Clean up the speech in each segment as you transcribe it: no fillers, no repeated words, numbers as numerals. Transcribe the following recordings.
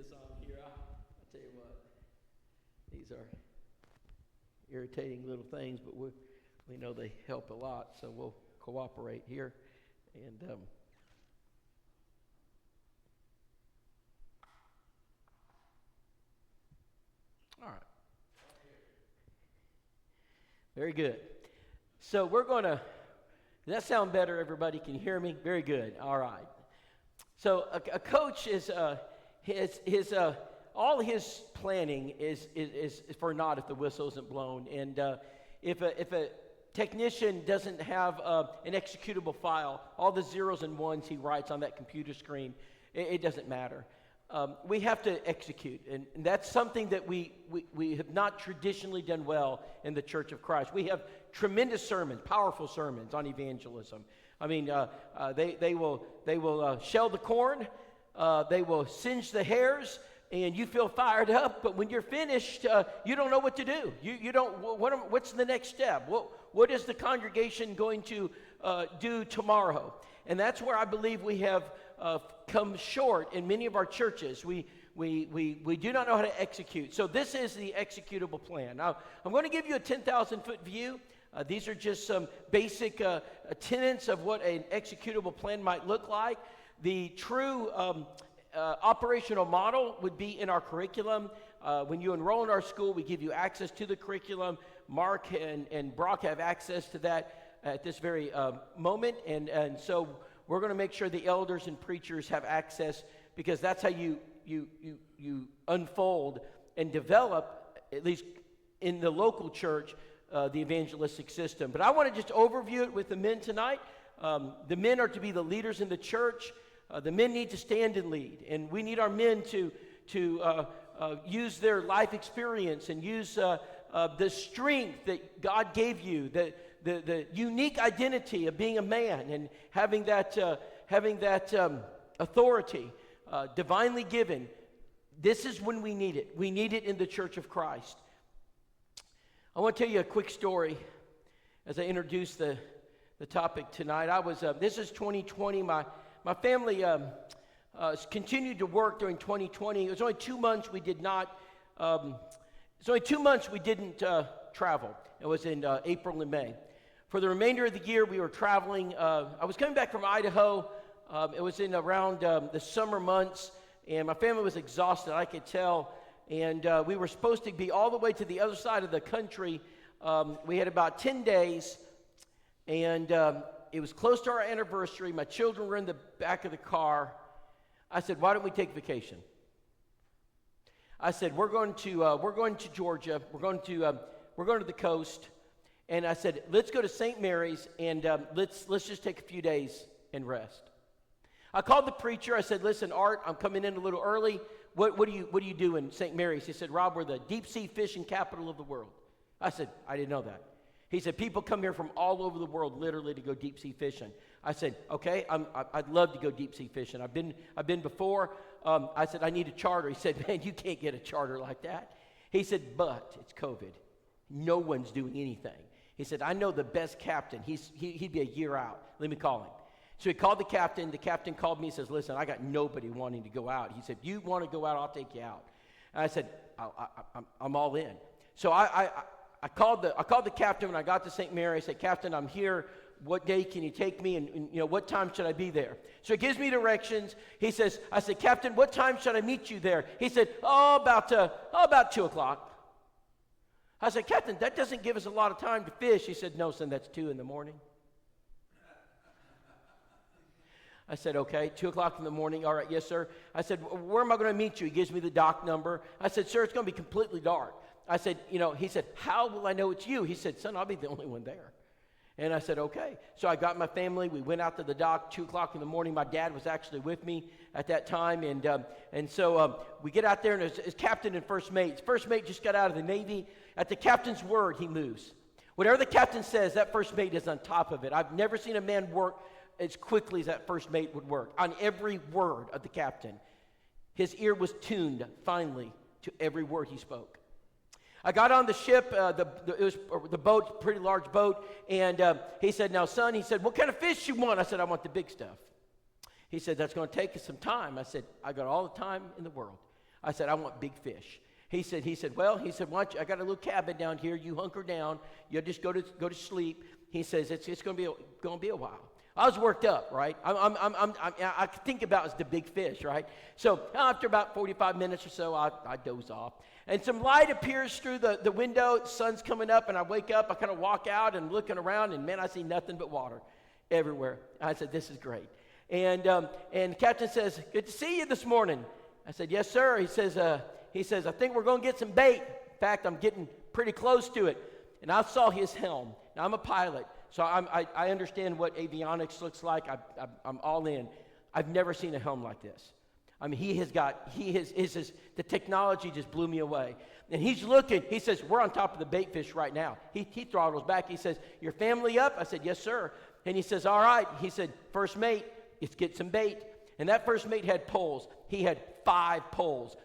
this on here. I'll tell you what, these are irritating little things, but we know they help a lot, so we'll cooperate here. And all right. Very good. So we're going to, does that sound better? Everybody can hear me? Very good. All right. So a coach is, all his planning is for naught if the whistle isn't blown. And if a technician doesn't have an executable file, all the zeros and ones he writes on that computer screen, it doesn't matter. We have to execute, and that's something that we have not traditionally done well in the Church of Christ. We have tremendous sermons, powerful sermons on evangelism. I mean, they will shell the corn, they will singe the hairs, and you feel fired up. But when you're finished, you don't know what to do. You don't. What's the next step? What is the congregation going to do tomorrow? And that's where I believe we have come short in many of our churches. We do not know how to execute. So this is the executable plan. Now, I'm going to give you a 10,000-foot view. These are just some basic tenets of what an executable plan might look like. The true operational model would be in our curriculum. When you enroll in our school, we give you access to the curriculum. Mark and Brock have access to that at this very moment. And so we're going to make sure the elders and preachers have access, because that's how you unfold and develop, at least in the local church, the evangelistic system. But I want to just overview it with the men tonight. The men are to be the leaders in the church. The men need to stand and lead, and we need our men to use their life experience and use the strength that God gave you, the unique identity of being a man and having that authority divinely given. This is when we need it. We need it in the Church of Christ. I want to tell you a quick story as I introduce the topic tonight. This is 2020. My family continued to work during 2020. It was only 2 months we did not. It's only 2 months we didn't travel. It was in April and May. For the remainder of the year, we were traveling. I was coming back from Idaho. It was in around the summer months, and my family was exhausted, I could tell. And we were supposed to be all the way to the other side of the country. We had about 10 days, and it was close to our anniversary. My children were in the back of the car. I said, "Why don't we take vacation?" I said, "We're going to Georgia. We're going to the coast." And I said, "Let's go to St. Mary's and let's just take a few days and rest." I called the preacher. I said, "Listen, Art, I'm coming in a little early. What do you do in St. Mary's?" He said, "Rob, we're the deep sea fishing capital of the world." I said, "I didn't know that." He said, "People come here from all over the world literally to go deep sea fishing." I said, "Okay, I'd love to go deep sea fishing. I've been before." I said, "I need a charter." He said, "Man, you can't get a charter like that." He said, "But it's COVID. No one's doing anything." He said, "I know the best captain. He'd be a year out. Let me call him." So he called the captain. The captain called me and says, "Listen, I got nobody wanting to go out." He said, "You want to go out, I'll take you out." And I said, I'm all in. So I called the captain when I got to St. Mary. I said, "Captain, I'm here. What day can you take me? And what time should I be there?" So he gives me directions. I said, "Captain, what time should I meet you there?" He said, about 2 o'clock. I said, "Captain, that doesn't give us a lot of time to fish." He said, "No, son, that's 2 in the morning." I said, "Okay, 2 o'clock in the morning. All right, yes, sir." I said, "Where am I going to meet you?" He gives me the dock number. I said, "Sir, it's going to be completely dark." I said, he said, "How will I know it's you?" He said, "Son, I'll be the only one there." And I said, "Okay." So I got my family. We went out to the dock, 2 o'clock in the morning. My dad was actually with me at that time. And so we get out there, and it's captain and first mate. First mate just got out of the Navy. At the captain's word, he moves. Whatever the captain says, that first mate is on top of it. I've never seen a man work as quickly as that first mate would work on every word of the captain. His ear was tuned finally to every word he spoke. I got on the ship, it was the boat, pretty large boat, and he said, "Now, son," he said, "what kind of fish you want?" I said, "I want the big stuff." He said, "That's going to take us some time." I said, "I got all the time in the world." I said, I want big fish. He said, why don't you, I got a little cabin down here. You hunker down. You just go to sleep. He says, it's going to be a while. I was worked up, right? I think about it as the big fish, right? So after about 45 minutes or so, I doze off. And some light appears through the window. The sun's coming up, and I wake up. I kind of walk out and looking around, and man, I see nothing but water everywhere. I said, this is great. And the captain says, good to see you this morning. I said, yes, sir. He says, I think we're going to get some bait. In fact, I'm getting pretty close to it. And I saw his helm. Now, I'm a pilot, so I understand what avionics looks like. I'm all in. I've never seen a helm like this. I mean, the technology just blew me away. And he's looking. He says, we're on top of the bait fish right now. He throttles back. He says, your family up? I said, yes, sir. And he says, all right. He said, first mate, let's get some bait. And that first mate had poles. He had 5 poles,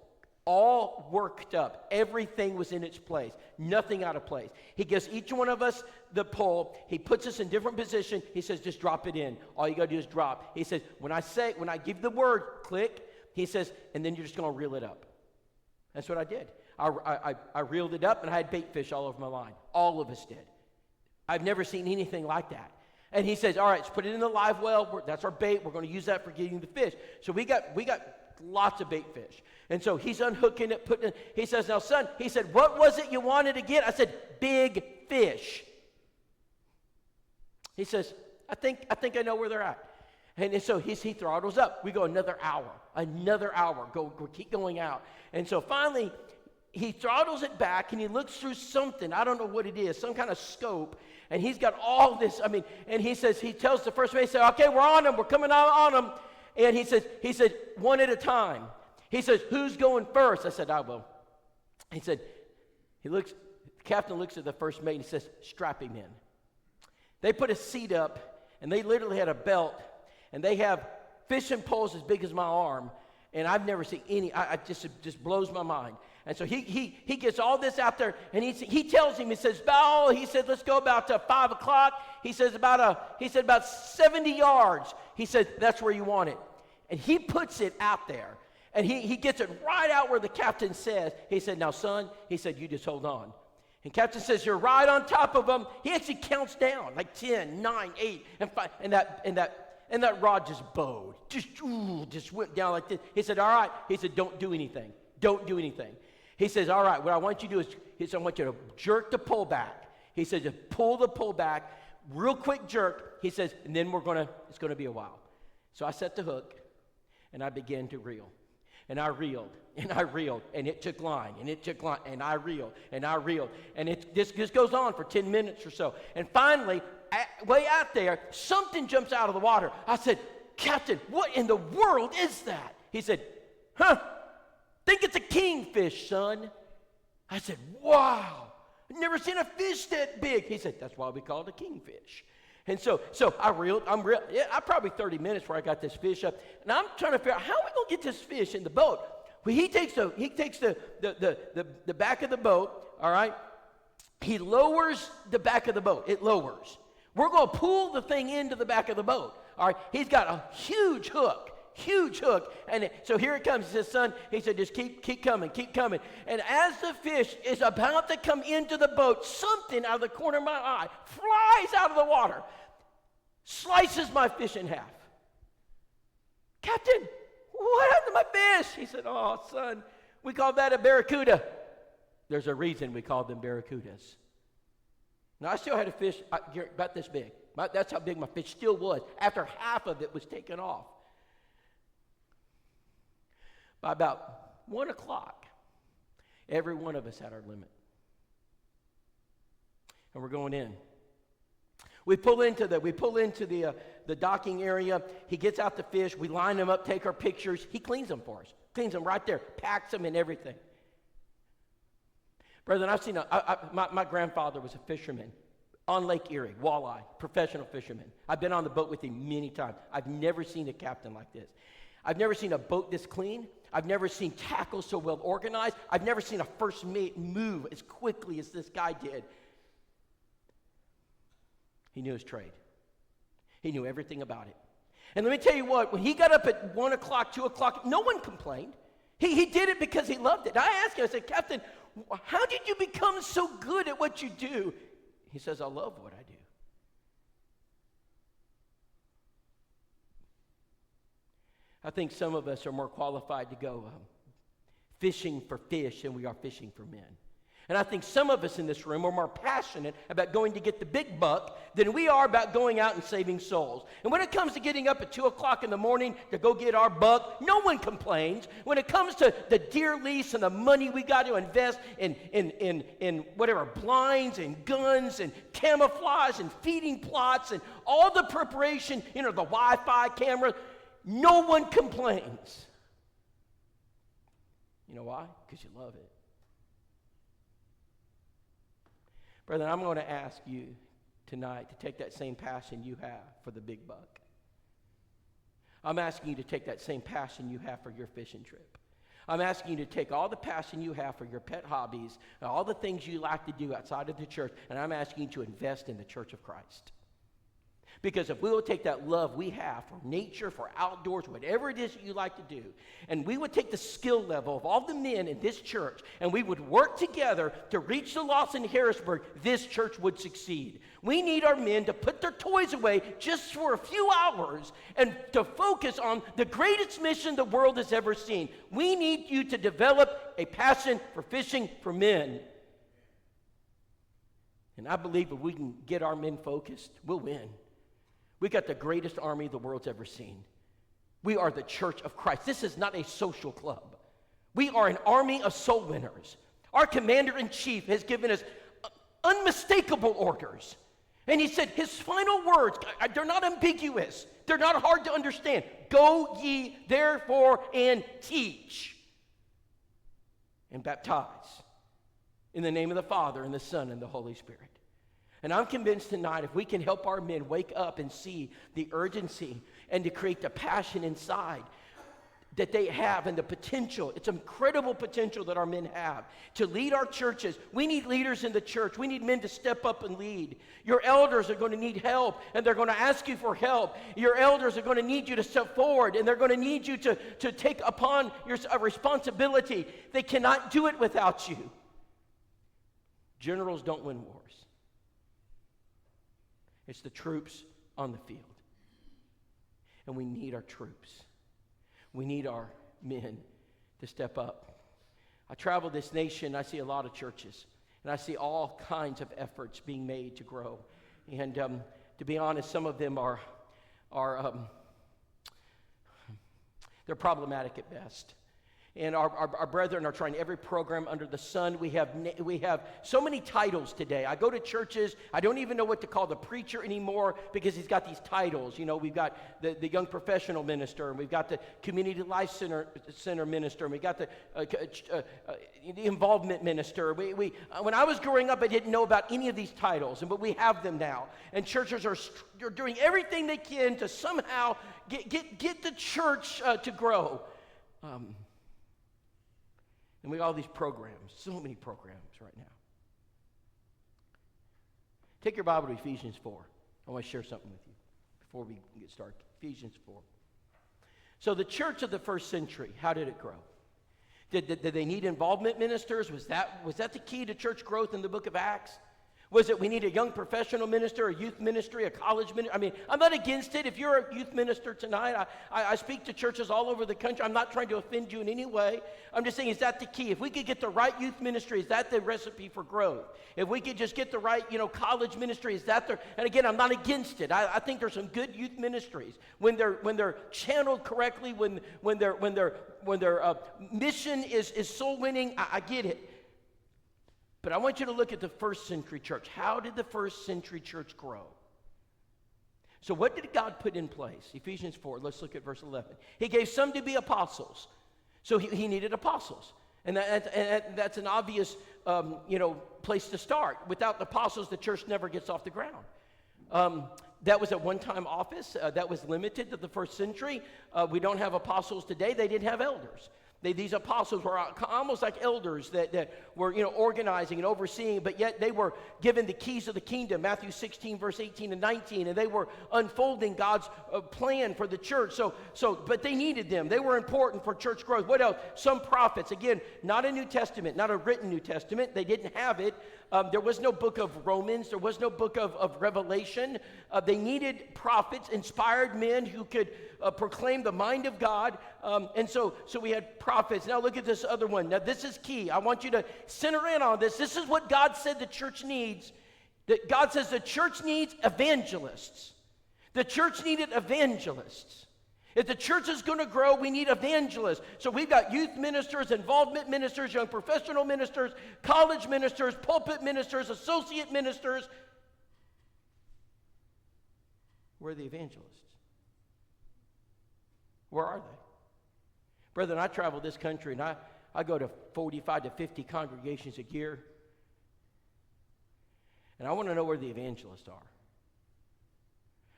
all worked up. Everything was in its place, nothing out of place. He gives each one of us the pole. He puts us in different position. He says, just drop it in. All you got to do is drop. He says, when I give the word, click, he says, and then you're just going to reel it up. That's what I did. I reeled it up, and I had bait fish all over my line. All of us did. I've never seen anything like that. And he says, all right, let's put it in the live well. That's our bait. We're going to use that for getting the fish. So we got lots of bait fish. And so he's unhooking it, putting it. He says, now, son, he said, what was it you wanted to get? I said, big fish. He says, I think I know where they're at. And so he throttles up. We go another hour, keep going out. And so finally, he throttles it back, and he looks through something. I don't know what it is, some kind of scope. And he's got all this, and he tells the first mate, he said, okay, we're on them. We're coming out on them. And he said, one at a time. He says, who's going first? I said, I will. He said, the captain looks at the first mate and he says, strap him in. They put a seat up, and they literally had a belt, and they have fishing poles as big as my arm, and I've never seen any. It just blows my mind. And so he gets all this out there, and he tells him, he says, let's go about 5 o'clock. He said about 70 yards. He said, that's where you want it. And he puts it out there, and he gets it right out where the captain says. He said, now, son, he said, you just hold on. And captain says, you're right on top of them. He actually counts down, like 10, 9, 8, and 5, and that rod just bowed. Just went down like this. He said, all right. He said, don't do anything. Don't do anything. He says, all right, what I want you to do is I want you to jerk the pole back. He said, just pull the pole back, real quick jerk. He says, and then it's going to be a while. So I set the hook, and I began to reel. And I reeled, and I reeled, and it took line, and it took line, and I reeled, and I reeled. And this goes on for 10 minutes or so. And finally, way out there, something jumps out of the water. I said, Captain, what in the world is that? He said, think it's a kingfish, son. I said, wow, I've never seen a fish that big. He said, that's why we call it a kingfish. And so I reeled. I probably 30 minutes where I got this fish up, and I'm trying to figure out how are we gonna get this fish in the boat. Well, he takes the back of the boat. All right, he lowers the back of the boat. It lowers. We're gonna pull the thing into the back of the boat. All right, he's got a huge hook. And so here it comes. He says, son, he said, just keep coming. And as the fish is about to come into the boat, something out of the corner of my eye flies out of the water, slices my fish in half. Captain, what happened to my fish? He said, oh, son, we call that a barracuda. There's a reason we call them barracudas. Now, I still had a fish about this big. That's how big my fish still was after half of it was taken off. By about 1 o'clock, every one of us had our limit. And we're going in. We pull into the docking area. He gets out the fish. We line them up, take our pictures. He cleans them for us. Cleans them right there, packs them and everything. Brethren, I've seen my grandfather was a fisherman on Lake Erie, walleye, professional fisherman. I've been on the boat with him many times. I've never seen a captain like this. I've never seen a boat this clean. I've never seen tackles so well organized. I've never seen a first mate move as quickly as this guy did. He knew his trade. He knew everything about it. And let me tell you what, when he got up at 1 o'clock, 2 o'clock, no one complained. He did it because he loved it. I asked him, I said, Captain, how did you become so good at what you do? He says, I love what I do. I think some of us are more qualified to go fishing for fish than we are fishing for men. And I think some of us in this room are more passionate about going to get the big buck than we are about going out and saving souls. And when it comes to getting up at 2 o'clock in the morning to go get our buck, no one complains. When it comes to the deer lease and the money we got to invest in whatever, blinds and guns and camouflage and feeding plots and all the preparation, the Wi-Fi camera, no one complains. You know why? Because you love it. Brother, I'm going to ask you tonight to take that same passion you have for the big buck. I'm asking you to take that same passion you have for your fishing trip. I'm asking you to take all the passion you have for your pet hobbies and all the things you like to do outside of the church, and I'm asking you to invest in the church of Christ. Because if we will take that love we have for nature, for outdoors, whatever it is that you like to do, and we would take the skill level of all the men in this church, and we would work together to reach the lost in Harrisburg, this church would succeed. We need our men to put their toys away just for a few hours and to focus on the greatest mission the world has ever seen. We need you to develop a passion for fishing for men. And I believe if we can get our men focused, we'll win. We got the greatest army the world's ever seen. We are the church of Christ. This is not a social club. We are an army of soul winners. Our commander-in-chief has given us unmistakable orders. And he said his final words, they're not ambiguous. They're not hard to understand. Go ye therefore and teach and baptize in the name of the Father and the Son and the Holy Spirit. And I'm convinced tonight if we can help our men wake up and see the urgency and to create the passion inside that they have and the potential, it's incredible potential that our men have to lead our churches. We need leaders in the church. We need men to step up and lead. Your elders are going to need help, and they're going to ask you for help. Your elders are going to need you to step forward, and they're going to need you to take upon your responsibility. They cannot do it without you. Generals don't win wars. It's the troops on the field. And we need our troops. We need our men to step up. I travel this nation, I see a lot of churches, and I see all kinds of efforts being made to grow. And to be honest, some of them are they're problematic at best. And our brethren are trying every program under the sun. We have so many titles today. I go to churches, I don't even know what to call the preacher anymore because he's got these titles. We've got the young professional minister, and we've got the community life center minister, and we've got the involvement minister. When I was growing up, I didn't know about any of these titles, but we have them now. And churches are doing everything they can to somehow get the church to grow. And we got all these programs, so many programs right now. Take your Bible to Ephesians 4. I want to share something with you before we get started. Ephesians 4. So the church of the first century, how did it grow? Did they need involvement ministers? Was that the key to church growth in the book of Acts? Was it we need a young professional minister, a youth ministry, a college ministry? I mean, I'm not against it. If you're a youth minister tonight, I speak to churches all over the country. I'm not trying to offend you in any way. I'm just saying, is that the key? If we could get the right youth ministry, is that the recipe for growth? If we could just get the right, college ministry, is that the? And again, I'm not against it. I think there's some good youth ministries when they're channeled correctly, when their mission is soul winning. I get it. But I want you to look at the first century church. How did the first century church grow? So what did God put in place? Ephesians 4, let's look at verse 11. He gave some to be apostles. So he needed apostles. And that's an obvious place to start. Without the apostles, the church never gets off the ground. That was a one-time office. That was limited to the first century. We don't have apostles today. They didn't have elders. These apostles were almost like elders that were, organizing and overseeing, but yet they were given the keys of the kingdom, Matthew 16, verse 18 and 19, and they were unfolding God's plan for the church. But they needed them. They were important for church growth. What else? Some prophets. Again, not a New Testament, not a written New Testament. They didn't have it. There was no book of Romans. There was no book of Revelation. They needed prophets, inspired men who could proclaim the mind of God. And so we had prophets. Now look at this other one. Now this is key. I want you to center in on this. This is what God said the church needs. That God says the church needs evangelists. The church needed evangelists. If the church is going to grow, we need evangelists. So we've got youth ministers, involvement ministers, young professional ministers, college ministers, pulpit ministers, associate ministers. Where are the evangelists? Where are they? Brethren, I travel this country, and I go to 45 to 50 congregations a year. And I want to know where the evangelists are.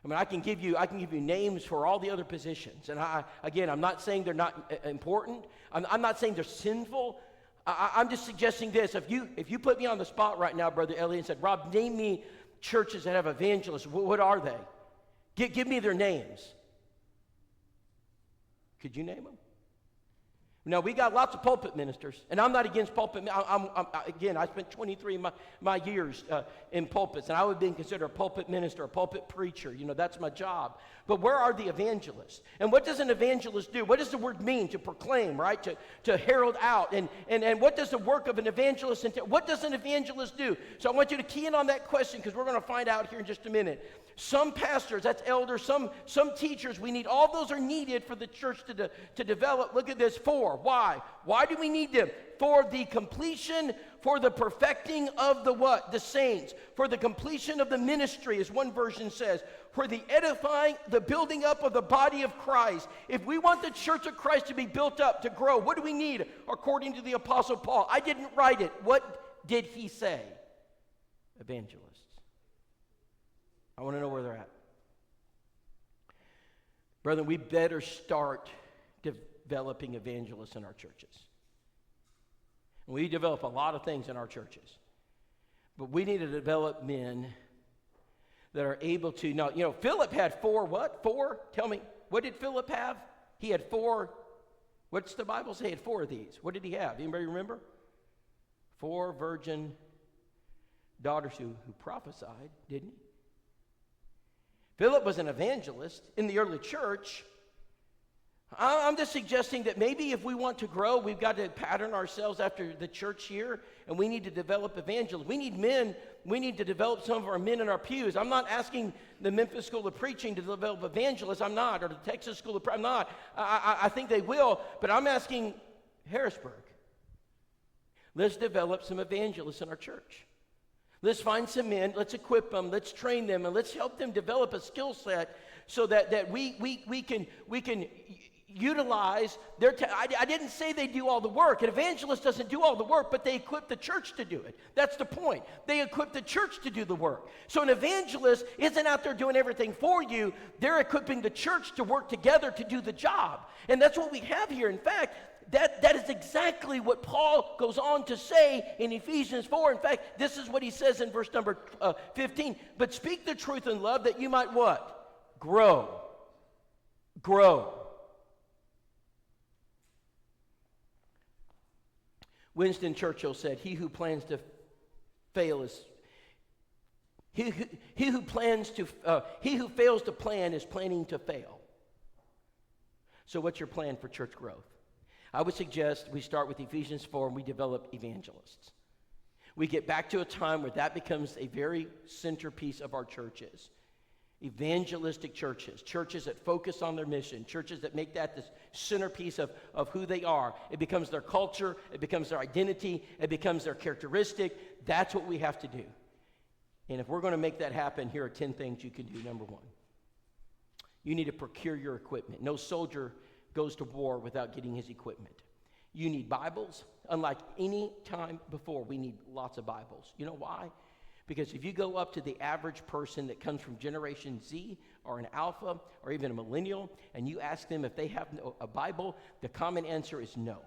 I mean, I can give you names for all the other positions. And I'm not saying they're not important. I'm not saying they're sinful. I'm just suggesting this. If you put me on the spot right now, Brother Elliot, and said, Rob, name me churches that have evangelists. What are they? Give me their names. Could you name them? No, we got lots of pulpit ministers, and I'm not against pulpit. I spent 23 of my years in pulpits, and I would be considered a pulpit minister, a pulpit preacher. That's my job. But where are the evangelists? And what does an evangelist do? What does the word mean? To proclaim, right? To herald out. And what does the work of an evangelist entail? What does an evangelist do? So I want you to key in on that question, because we're going to find out here in just a minute. Some pastors, that's elders, some teachers, we need, all those are needed for the church to develop. Look at this, 4. Why? Why do we need them? For the completion, for the perfecting of the what? The saints. For the completion of the ministry, as one version says. For the edifying, the building up of the body of Christ. If we want the church of Christ to be built up, to grow, what do we need? According to the Apostle Paul. I didn't write it. What did he say? Evangelists. I want to know where they're at. Brethren, we better start developing evangelists in our churches. And we develop a lot of things in our churches. But we need to develop men that are able to, now, Philip had 4 what? 4? Tell me, what did Philip have? He had 4, what's the Bible say? He had 4 of these. What did he have? Anybody remember? 4 virgin daughters who prophesied, didn't he? Philip was an evangelist in the early church. I'm just suggesting that maybe if we want to grow, we've got to pattern ourselves after the church here, and we need to develop evangelists. We need men. We need to develop some of our men in our pews. I'm not asking the Memphis School of Preaching to develop evangelists. I'm not. Or the Texas School of Preaching. I'm not. I think they will, but I'm asking Harrisburg. Let's develop some evangelists in our church. Let's find some men, let's equip them, let's train them, and let's help them develop a skill set so that we can utilize their I didn't say they do all the work. An evangelist doesn't do all the work, but they equip the church to do it. That's the point. They equip the church to do the work. So an evangelist isn't out there doing everything for you. They're equipping the church to work together to do the job. And that's what we have here. In fact, that is exactly what Paul goes on to say in Ephesians 4. In fact, this is what he says in verse number 15. But speak the truth in love that you might what? Grow. Grow. Winston Churchill said, he who plans to fail is he who fails to plan is planning to fail. So what's your plan for church growth? I would suggest we start with Ephesians 4 and we develop evangelists. We get back to a time where that becomes a very centerpiece of our churches. Evangelistic churches, churches that focus on their mission, churches that make that the centerpiece of who they are. It becomes their culture, it becomes their identity, it becomes their characteristic. That's what we have to do. And if we're going to make that happen, here are 10 things you can do. Number 1, you need to procure your equipment. No soldier goes to war without getting his equipment. You need Bibles. Unlike any time before, we need lots of Bibles. You know why? Because if you go up to the average person that comes from Generation Z or an Alpha or even a millennial, and you ask them if they have a Bible, the common answer is no.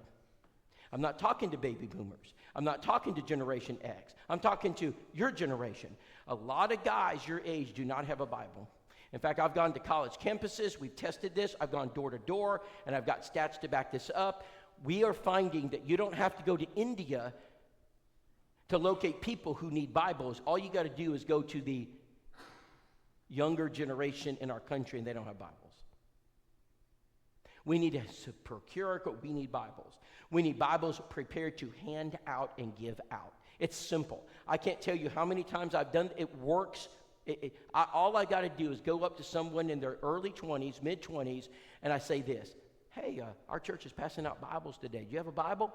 I'm not talking to baby boomers. I'm not talking to Generation X. I'm talking to your generation. A lot of guys your age do not have a Bible. In fact, I've gone to college campuses. We've tested this. I've gone door to door, and I've got stats to back this up. We are finding that you don't have to go to India to locate people who need Bibles. All you got to do is go to the younger generation in our country, and they don't have Bibles. We need to procure, we need Bibles. We need Bibles prepared to hand out and give out. It's simple. I can't tell you how many times I've done it. It works. All I got to do is go up to someone in their early 20s, mid-20s, and I say this, hey, our church is passing out Bibles today. Do you have a Bible?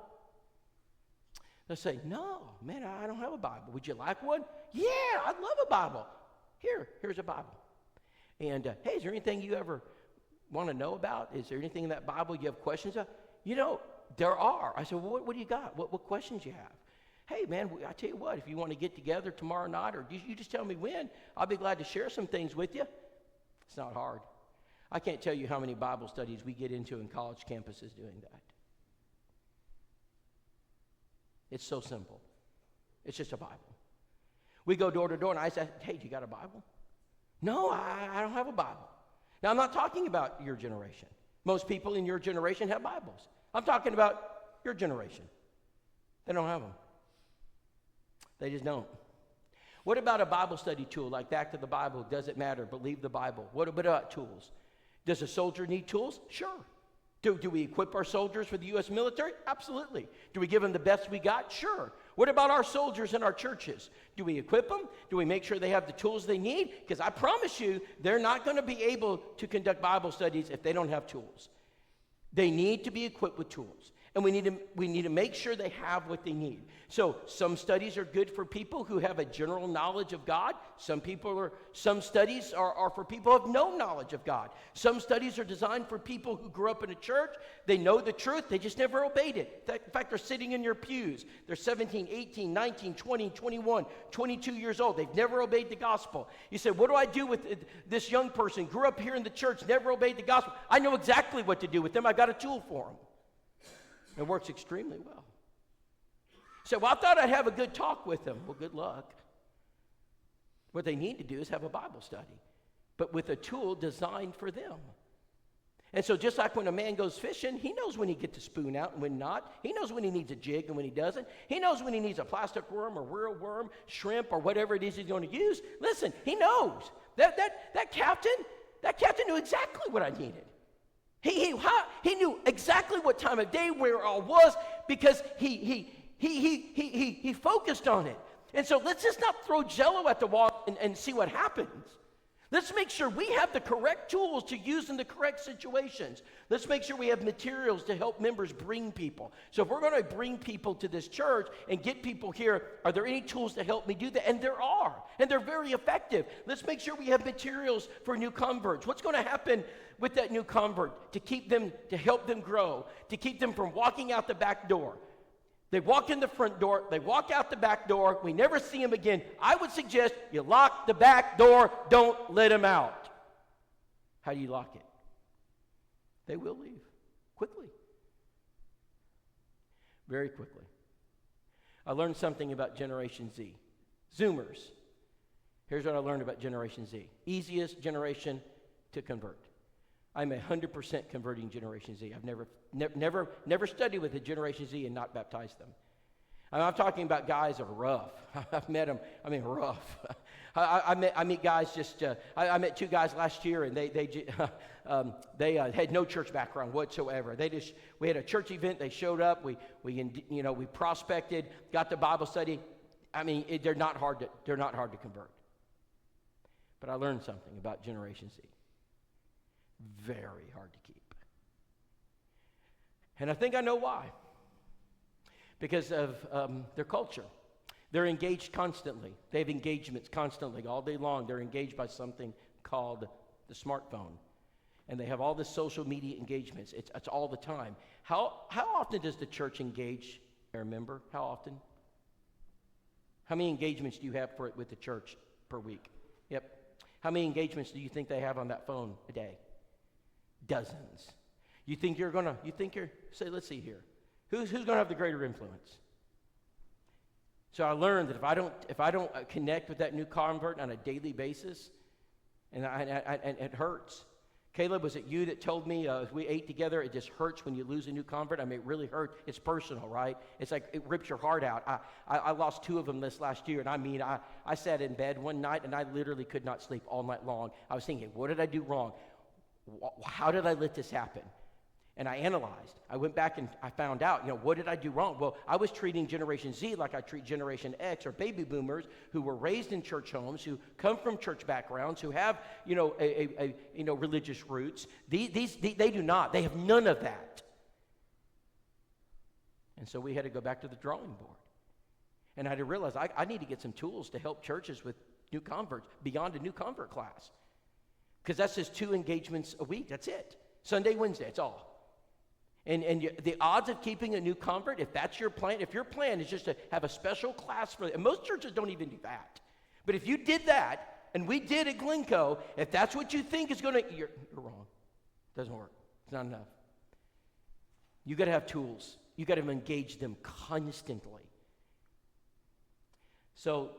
They'll say, no, man, I don't have a Bible. Would you like one? Yeah, I'd love a Bible. Here's a Bible. And, hey, is there anything you ever want to know about? Is there anything in that Bible you have questions about? You know, there are. I said, well, what do you got? What questions you have? Hey, man, I tell you what, if you want to get together tomorrow night, or you just tell me when, I'll be glad to share some things with you. It's not hard. I can't tell you how many Bible studies we get into in college campuses doing that. It's so simple. It's just a Bible. We go door to door, and I say, hey, do you got a Bible? No, I don't have a Bible. Now, I'm not talking about your generation. Most people in your generation have Bibles. I'm talking about your generation. They don't have them. They just don't. What about a Bible study tool like Back to the Bible? Does it matter? Believe the Bible. What about tools? Does a soldier need tools? Sure. Do we equip our soldiers for the U.S. military? Absolutely. Do we give them the best we got? Sure. What about our soldiers in our churches? Do we equip them? Do we make sure they have the tools they need? Because I promise you, they're not going to be able to conduct Bible studies if they don't have tools. They need to be equipped with tools. And we need to make sure they have what they need. So some studies are good for people who have a general knowledge of God. Some studies are for people who have no knowledge of God. Some studies are designed for people who grew up in a church. They know the truth. They just never obeyed it. In fact, they're sitting in your pews. They're 17, 18, 19, 20, 21, 22 years old. They've never obeyed the gospel. You say, what do I do with this young person? Grew up here in the church, never obeyed the gospel. I know exactly what to do with them. I got a tool for them. It works extremely well. So, well, I thought I'd have a good talk with them. Well, good luck. What they need to do is have a Bible study, but with a tool designed for them. And so just like when a man goes fishing, he knows when he gets the spoon out and when not. He knows when he needs a jig and when he doesn't. He knows when he needs a plastic worm or real worm, shrimp, or whatever it is he's going to use. Listen, he knows. That captain knew exactly what I needed. He knew exactly what time of day, where it all was, because he focused on it. And so let's just not throw Jell-O at the wall and see what happens. Let's make sure we have the correct tools to use in the correct situations. Let's make sure we have materials to help members bring people. So if we're going to bring people to this church and get people here, are there any tools to help me do that? And there are, and they're very effective. Let's make sure we have materials for new converts. What's going to happen with that new convert to help them grow, to keep them from walking out the back door? They walk in the front door, they walk out the back door, we never see them again. I would suggest you lock the back door, don't let them out. How do you lock it? They will leave quickly. Very quickly. I learned something about Generation Z. Zoomers. Here's what I learned about Generation Z. Easiest generation to convert. I'm 100% converting Generation Z. I've never studied with a Generation Z and not baptized them. I'm talking about guys that are rough. I've met them. I mean, rough. I meet guys just. I met two guys last year, and they had no church background whatsoever. We had a church event. They showed up. We prospected, got the Bible study. I mean, they're not hard to convert. But I learned something about Generation Z. Very hard to keep. And I think I know why. Because of their culture. They're engaged constantly. They have engagements constantly. All day long, they're engaged by something called the smartphone. And they have all this social media engagements. It's all the time. How often does the church engage a member? How often? How many engagements do you have with the church per week? Yep. How many engagements do you think they have on that phone a day? Dozens. Say, let's see here. Who's going to have the greater influence? So I learned that if I don't connect with that new convert on a daily basis, and it hurts. Caleb, was it you that told me as we ate together, it just hurts when you lose a new convert? I mean, it really hurts. It's personal, right? It's like it rips your heart out. I lost 2 of them this last year, and I sat in bed one night, and I literally could not sleep all night long. I was thinking, what did I do wrong? How did I let this happen? And I analyzed. I went back and I found out, what did I do wrong? Well, I was treating Generation Z like I treat Generation X or baby boomers who were raised in church homes, who come from church backgrounds, who have, religious roots. They do not. They have none of that. And so we had to go back to the drawing board. And I had to realize I need to get some tools to help churches with new converts beyond a new convert class. Because that's just 2 engagements a week. That's it. Sunday, Wednesday, it's all. And the odds of keeping a new convert, if that's your plan, if your plan is just to have a special class for, and most churches don't even do that. But if you did that, and we did at Glencoe, if that's what you think is going to, you're wrong. It doesn't work. It's not enough. You got to have tools. You got to engage them constantly. So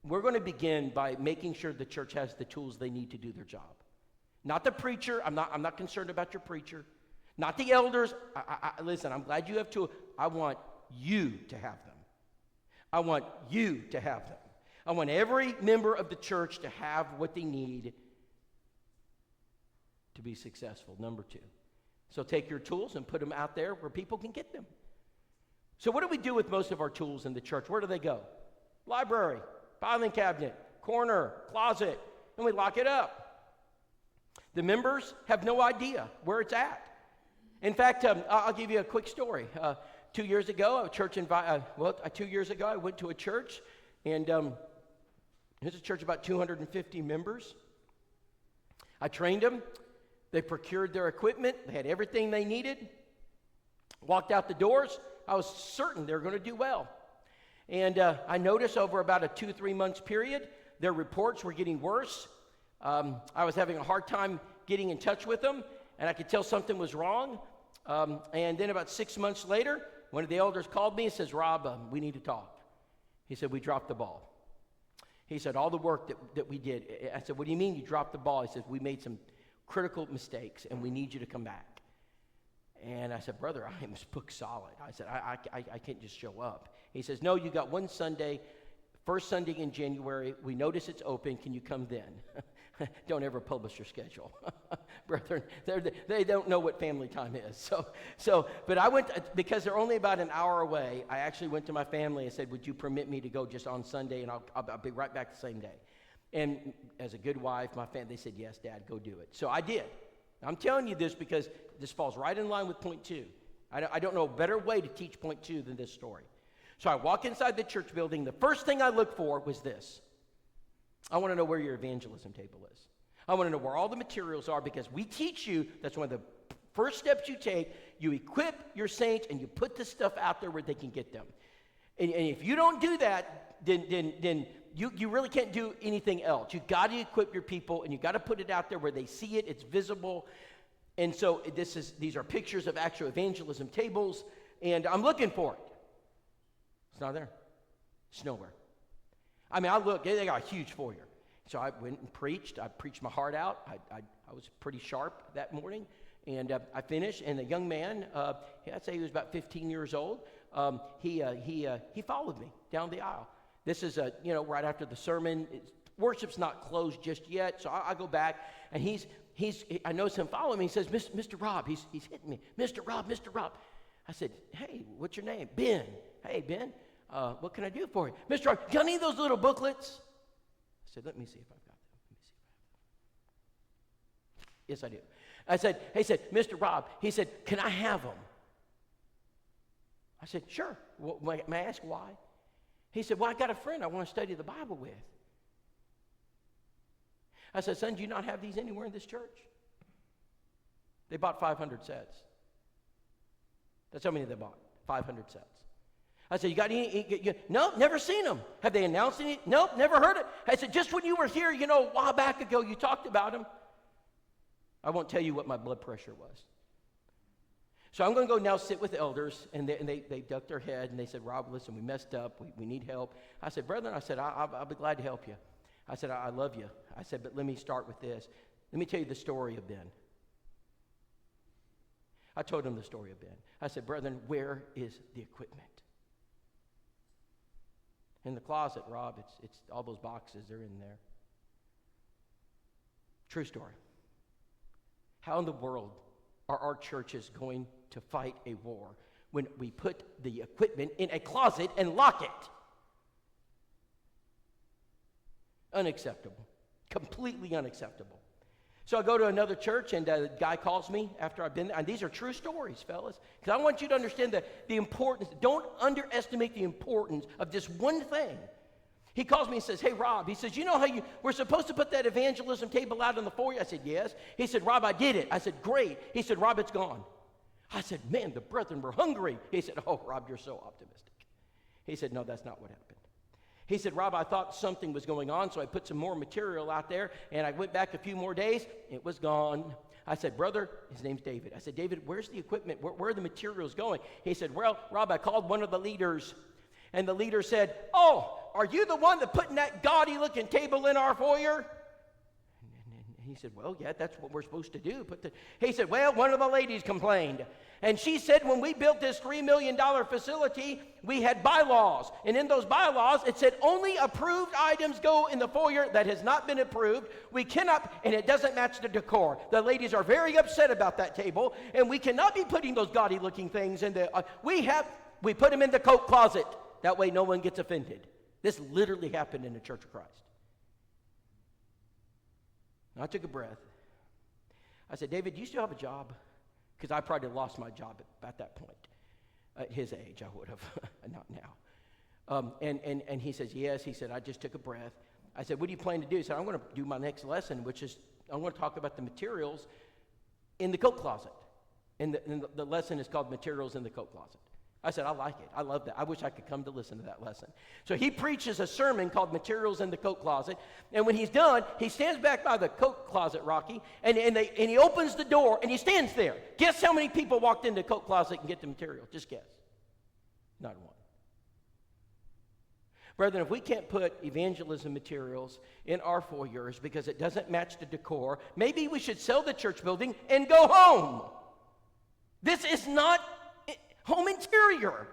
we're going to begin by making sure the church has the tools they need to do their job. Not the preacher. I'm not concerned about your preacher. Not the elders. Listen, I'm glad you have tools. I want you to have them. I want you to have them. I want every member of the church to have what they need to be successful. Number 2. So take your tools and put them out there where people can get them. So what do we do with most of our tools in the church? Where do they go? Library, filing cabinet, corner, closet, and we lock it up. The members have no idea where it's at. In fact, I'll give you a quick story. 2 years ago, 2 years ago, I went to a church, and it's a church about 250 members. I trained them. They procured their equipment. They had everything they needed. Walked out the doors. I was certain they were going to do well. And I noticed over about a 2-3 months period, their reports were getting worse. I was having a hard time getting in touch with them, and I could tell something was wrong. And then about 6 months later, one of the elders called me and says, Rob, we need to talk. He said, we dropped the ball. He said, all the work that we did. I said, what do you mean you dropped the ball? He says, we made some critical mistakes, and we need you to come back. And I said, brother, I am booked solid. I said, I can't just show up. He says, no, you got one Sunday, first Sunday in January. We notice it's open. Can you come then? Don't ever publish your schedule. Brethren, they don't know what family time is. But I went, because they're only about an hour away, I actually went to my family and said, would you permit me to go just on Sunday, and I'll be right back the same day. And as a good wife, my family, they said, yes, Dad, go do it. So I did. I'm telling you this because this falls right in line with point 2. I don't know a better way to teach point 2 than this story. So I walk inside the church building. The first thing I looked for was this. I want to know where your evangelism table is. I want to know where all the materials are, because we teach you, that's one of the first steps you take. You equip your saints and you put the stuff out there where they can get them. And if you don't do that, then you really can't do anything else. You got to equip your people, and you got to put it out there where they see it, it's visible. And so these are pictures of actual evangelism tables, and I'm looking for it. It's not there. It's nowhere. I mean, I look, they got a huge foyer. So I went and preached. I preached my heart out. I was pretty sharp that morning. And I finished, and a young man, I'd say he was about 15 years old, he followed me down the aisle. This is, right after the sermon. Worship's not closed just yet, so I go back, and I notice him following me. He says, Mr. Rob, he's hitting me. Mr. Rob. I said, hey, what's your name? Ben. Hey, Ben. What can I do for you? Mr. Rob, do you need those little booklets? I said, let me see if I've got them. Yes, I do. He said, Mr. Rob, he said, can I have them? I said, sure. Well, may I ask why? He said, well, I got a friend I want to study the Bible with. I said, son, do you not have these anywhere in this church? They bought 500 sets. That's how many they bought, 500 sets. I said, you got any? No, never seen them. Have they announced any? Nope, never heard it. I said, just when you were here, a while back ago, you talked about them. I won't tell you what my blood pressure was. So I'm going to go now sit with elders, and they ducked their head, and they said, Rob, listen, we messed up. We need help. I said, brethren, I'll be glad to help you. I said, I love you. I said, but let me start with this. Let me tell you the story of Ben. I told him the story of Ben. I said, brethren, where is the equipment? In the closet, Rob. It's all those boxes, they're in there. True story. How in the world are our churches going to fight a war when we put the equipment in a closet and lock it? Unacceptable. Completely unacceptable. So I go to another church, and the guy calls me after I've been there. And these are true stories, fellas. Because I want you to understand the importance. Don't underestimate the importance of just one thing. He calls me and says, hey, Rob. He says, you know how we're supposed to put that evangelism table out in the foyer? I said, yes. He said, Rob, I did it. I said, great. He said, Rob, it's gone. I said, man, the brethren were hungry. He said, oh, Rob, you're so optimistic. He said, no, that's not what happened. He said, Rob, I thought something was going on, so I put some more material out there, and I went back a few more days. It was gone. I said, brother, his name's David. I said, David, where's the equipment? Where are the materials going? He said, well, Rob, I called one of the leaders, and the leader said, oh, are you the one that putting that gaudy-looking table in our foyer? And he said, well, yeah, that's what we're supposed to do. He said, well, one of the ladies complained. And she said when we built this $3 million facility, we had bylaws. And in those bylaws, it said only approved items go in the foyer. That has not been approved. We cannot, and it doesn't match the decor. The ladies are very upset about that table, and we cannot be putting those gaudy-looking things in the, we put them in the coat closet. That way no one gets offended. This literally happened in the Church of Christ. And I took a breath. I said, David, do you still have a job? Because I probably lost my job at that point. At his age, I would have, not now. And he says, yes. He said, I just took a breath. I said, what do you plan to do? He said, I'm going to do my next lesson, which is I'm going to talk about the materials in the coat closet. And the lesson is called Materials in the Coat Closet. I said, I like it. I love that. I wish I could come to listen to that lesson. So he preaches a sermon called Materials in the Coat Closet. And when he's done, he stands back by the coat closet, Rocky, and he opens the door, and he stands there. Guess how many people walked into the coat closet and get the material? Just guess. Not one. Brethren, if we can't put evangelism materials in our foyers because it doesn't match the decor, maybe we should sell the church building and go home. This is not home interior.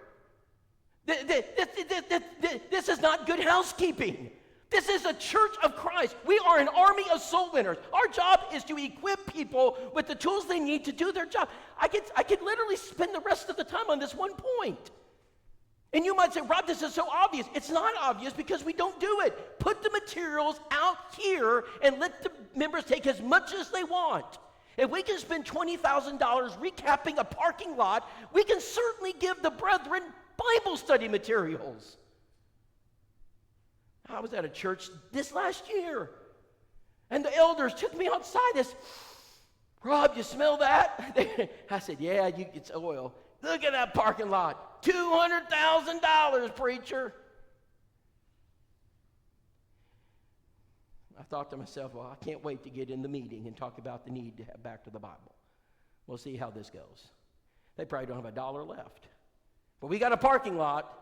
This is not good housekeeping. This is a church of Christ. We are an army of soul winners. Our job is to equip people with the tools they need to do their job. I could literally spend the rest of the time on this one point. And you might say, Rob, this is so obvious. It's not obvious because we don't do it. Put the materials out here and let the members take as much as they want. If we can spend $20,000 recapping a parking lot, we can certainly give the brethren Bible study materials. I was at a church this last year, and the elders took me outside. This, Rob, you smell that? I said, yeah, it's oil. Look at that parking lot. $200,000, preacher. I thought to myself, well, I can't wait to get in the meeting and talk about the need to have back to the Bible. We'll see how this goes. They probably don't have $1 left. But we got a parking lot.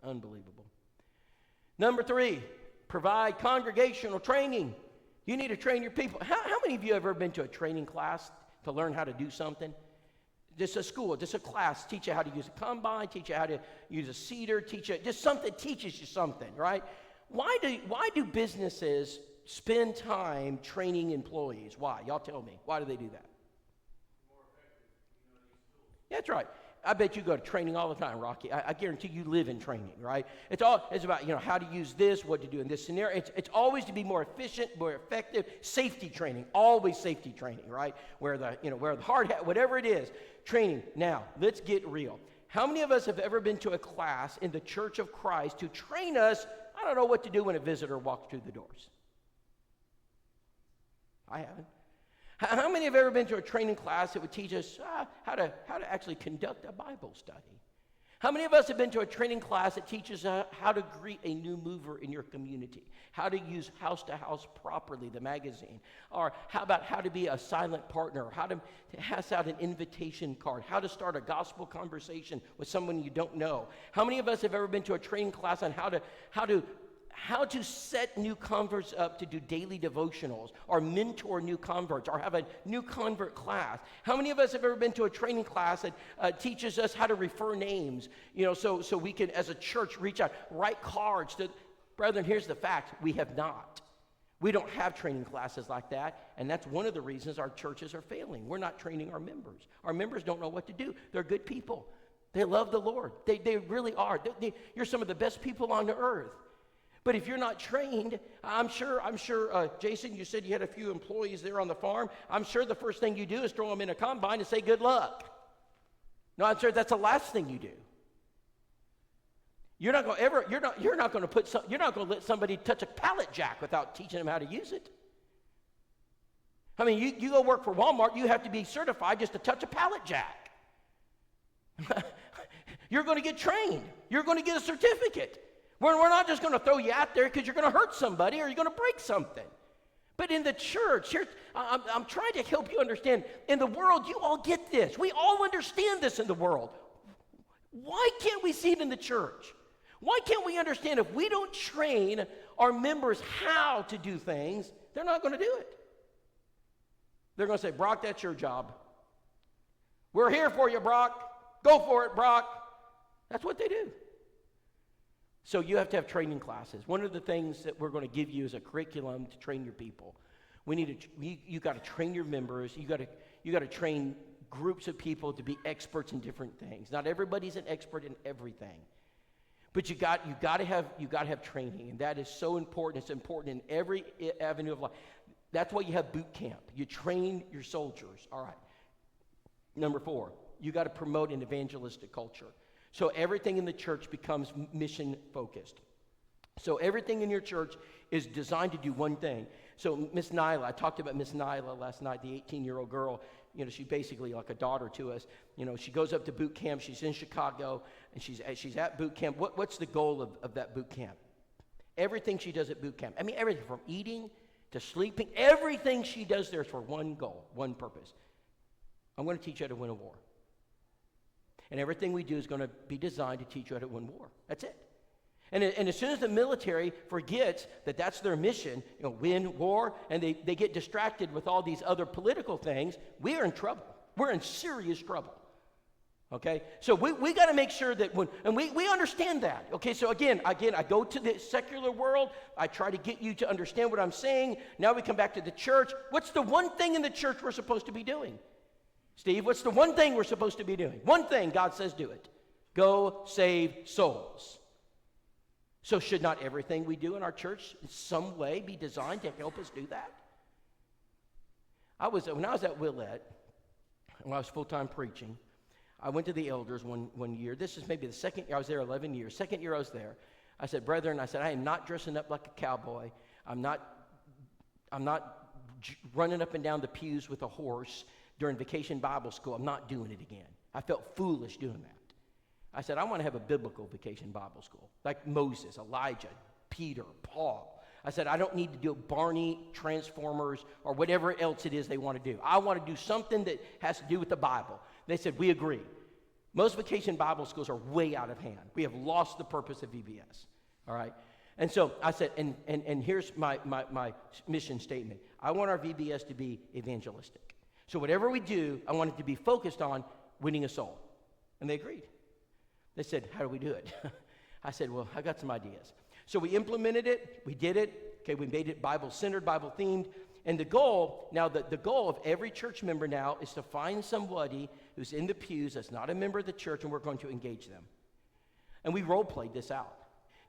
Unbelievable. Number 3, provide congregational training. You need to train your people. How many of you have ever been to a training class to learn how to do something? Just a school, just a class, teach you how to use a combine, teach you how to use a seeder, teach you just something, teaches you something, right? Why do businesses spend time training employees? Why? Y'all tell me. Why do they do that? More effective. That's right. I bet you go to training all the time, Rocky. I guarantee you live in training, right? It's about, how to use this, what to do in this scenario. It's always to be more efficient, more effective. Safety training, always safety training, right? Wear the hard hat, whatever it is, training. Now, let's get real. How many of us have ever been to a class in the Church of Christ to train us? I don't know what to do when a visitor walks through the doors. I haven't. How many have ever been to a training class that would teach us how to actually conduct a Bible study? How many of us have been to a training class that teaches how to greet a new mover in your community? How to use House to House properly, the magazine? Or how about how to be a silent partner? How to pass out an invitation card? How to start a gospel conversation with someone you don't know? How many of us have ever been to a training class on how to set new converts up to do daily devotionals or mentor new converts or have a new convert class? How many of us have ever been to a training class that teaches us how to refer names, so we can, as a church, reach out, write cards to, brethren, here's the fact, we have not. We don't have training classes like that, and that's one of the reasons our churches are failing. We're not training our members. Our members don't know what to do. They're good people. They love the Lord. They really are. You're some of the best people on the earth. But if you're not trained, I'm sure, Jason, you said you had a few employees there on the farm. I'm sure the first thing you do is throw them in a combine and say good luck. No, I'm sure that's the last thing you do. You're not going to let somebody touch a pallet jack without teaching them how to use it. I mean, you go work for Walmart, you have to be certified just to touch a pallet jack. You're going to get trained. You're going to get a certificate. We're not just going to throw you out there because you're going to hurt somebody or you're going to break something. But in the church, I'm trying to help you understand. In the world, you all get this. We all understand this in the world. Why can't we see it in the church? Why can't we understand if we don't train our members how to do things, they're not going to do it. They're going to say, Brock, that's your job. We're here for you, Brock. Go for it, Brock. That's what they do. So you have to have training classes. One of the things that we're going to give you is a curriculum to train your people. You got to train your members. You got to train groups of people to be experts in different things. Not everybody's an expert in everything, but you got to have training, and that is so important. It's important in every avenue of life. That's why you have boot camp. You train your soldiers. All right. Number 4, you got to promote an evangelistic culture. So everything in the church becomes mission focused. So everything in your church is designed to do one thing. So Miss Nyla, I talked about Miss Nyla last night, the 18-year-old girl. She's basically like a daughter to us. She goes up to boot camp. She's in Chicago, and she's at boot camp. What's the goal of that boot camp? Everything she does at boot camp. I mean, everything from eating to sleeping. Everything she does there is for one goal, one purpose. I'm going to teach you how to win a war. And everything we do is going to be designed to teach you how to win war. That's it. And as soon as the military forgets that that's their mission, win war, and they get distracted with all these other political things, we're in trouble. We're in serious trouble. Okay? So we got to make sure that we understand that. Okay, so again, I go to the secular world. I try to get you to understand what I'm saying. Now we come back to the church. What's the one thing in the church we're supposed to be doing? Steve, what's the one thing we're supposed to be doing? One thing God says do it. Go save souls. So should not everything we do in our church in some way be designed to help us do that? When I was at Willette, when I was full-time preaching, I went to the elders one year. This is maybe the second year. I was there 11 years. Second year I was there. I said, brethren, I am not dressing up like a cowboy. I'm not running up and down the pews with a horse during vacation Bible school. I'm not doing it again. I felt foolish doing that. I said, I want to have a biblical vacation Bible school, like Moses, Elijah, Peter, Paul. I said, I don't need to do Barney, Transformers, or whatever else it is they want to do. I want to do something that has to do with the Bible. They said, we agree. Most vacation Bible schools are way out of hand. We have lost the purpose of VBS, all right? And so I said, and here's my mission statement. I want our VBS to be evangelistic. So whatever we do, I want it to be focused on winning a soul. And they agreed. They said, how do we do it? I said, well, I got some ideas. So we implemented it. We did it. Okay, we made it Bible-centered, Bible-themed. And the goal of every church member now is to find somebody who's in the pews that's not a member of the church, and we're going to engage them. And we role-played this out.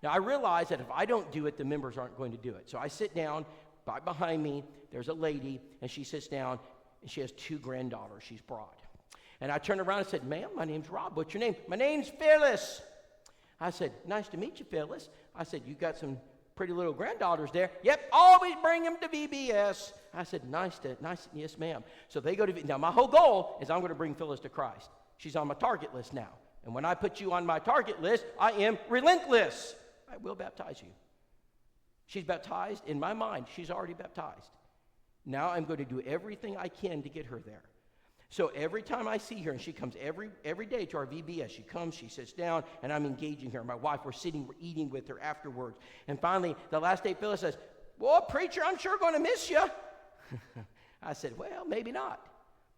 Now, I realize that if I don't do it, the members aren't going to do it. So I sit down. Right behind me, there's a lady, and she sits down, and she has 2 granddaughters. She's broad. And I turned around and said, ma'am, my name's Rob. What's your name? My name's Phyllis. I said, nice to meet you, Phyllis. I said, you got some pretty little granddaughters there. Yep, always bring them to VBS. I said, nice, yes, ma'am. So they go to, now my whole goal is I'm going to bring Phyllis to Christ. She's on my target list now. And when I put you on my target list, I am relentless. I will baptize you. She's baptized. In my mind, she's already baptized. Now I'm going to do everything I can to get her there. So every time I see her, and she comes every day to our VBS, she comes, she sits down, and I'm engaging her. My wife, we're eating with her afterwards. And finally, the last day, Phyllis says, well, preacher, I'm sure going to miss you. I said, well, maybe not.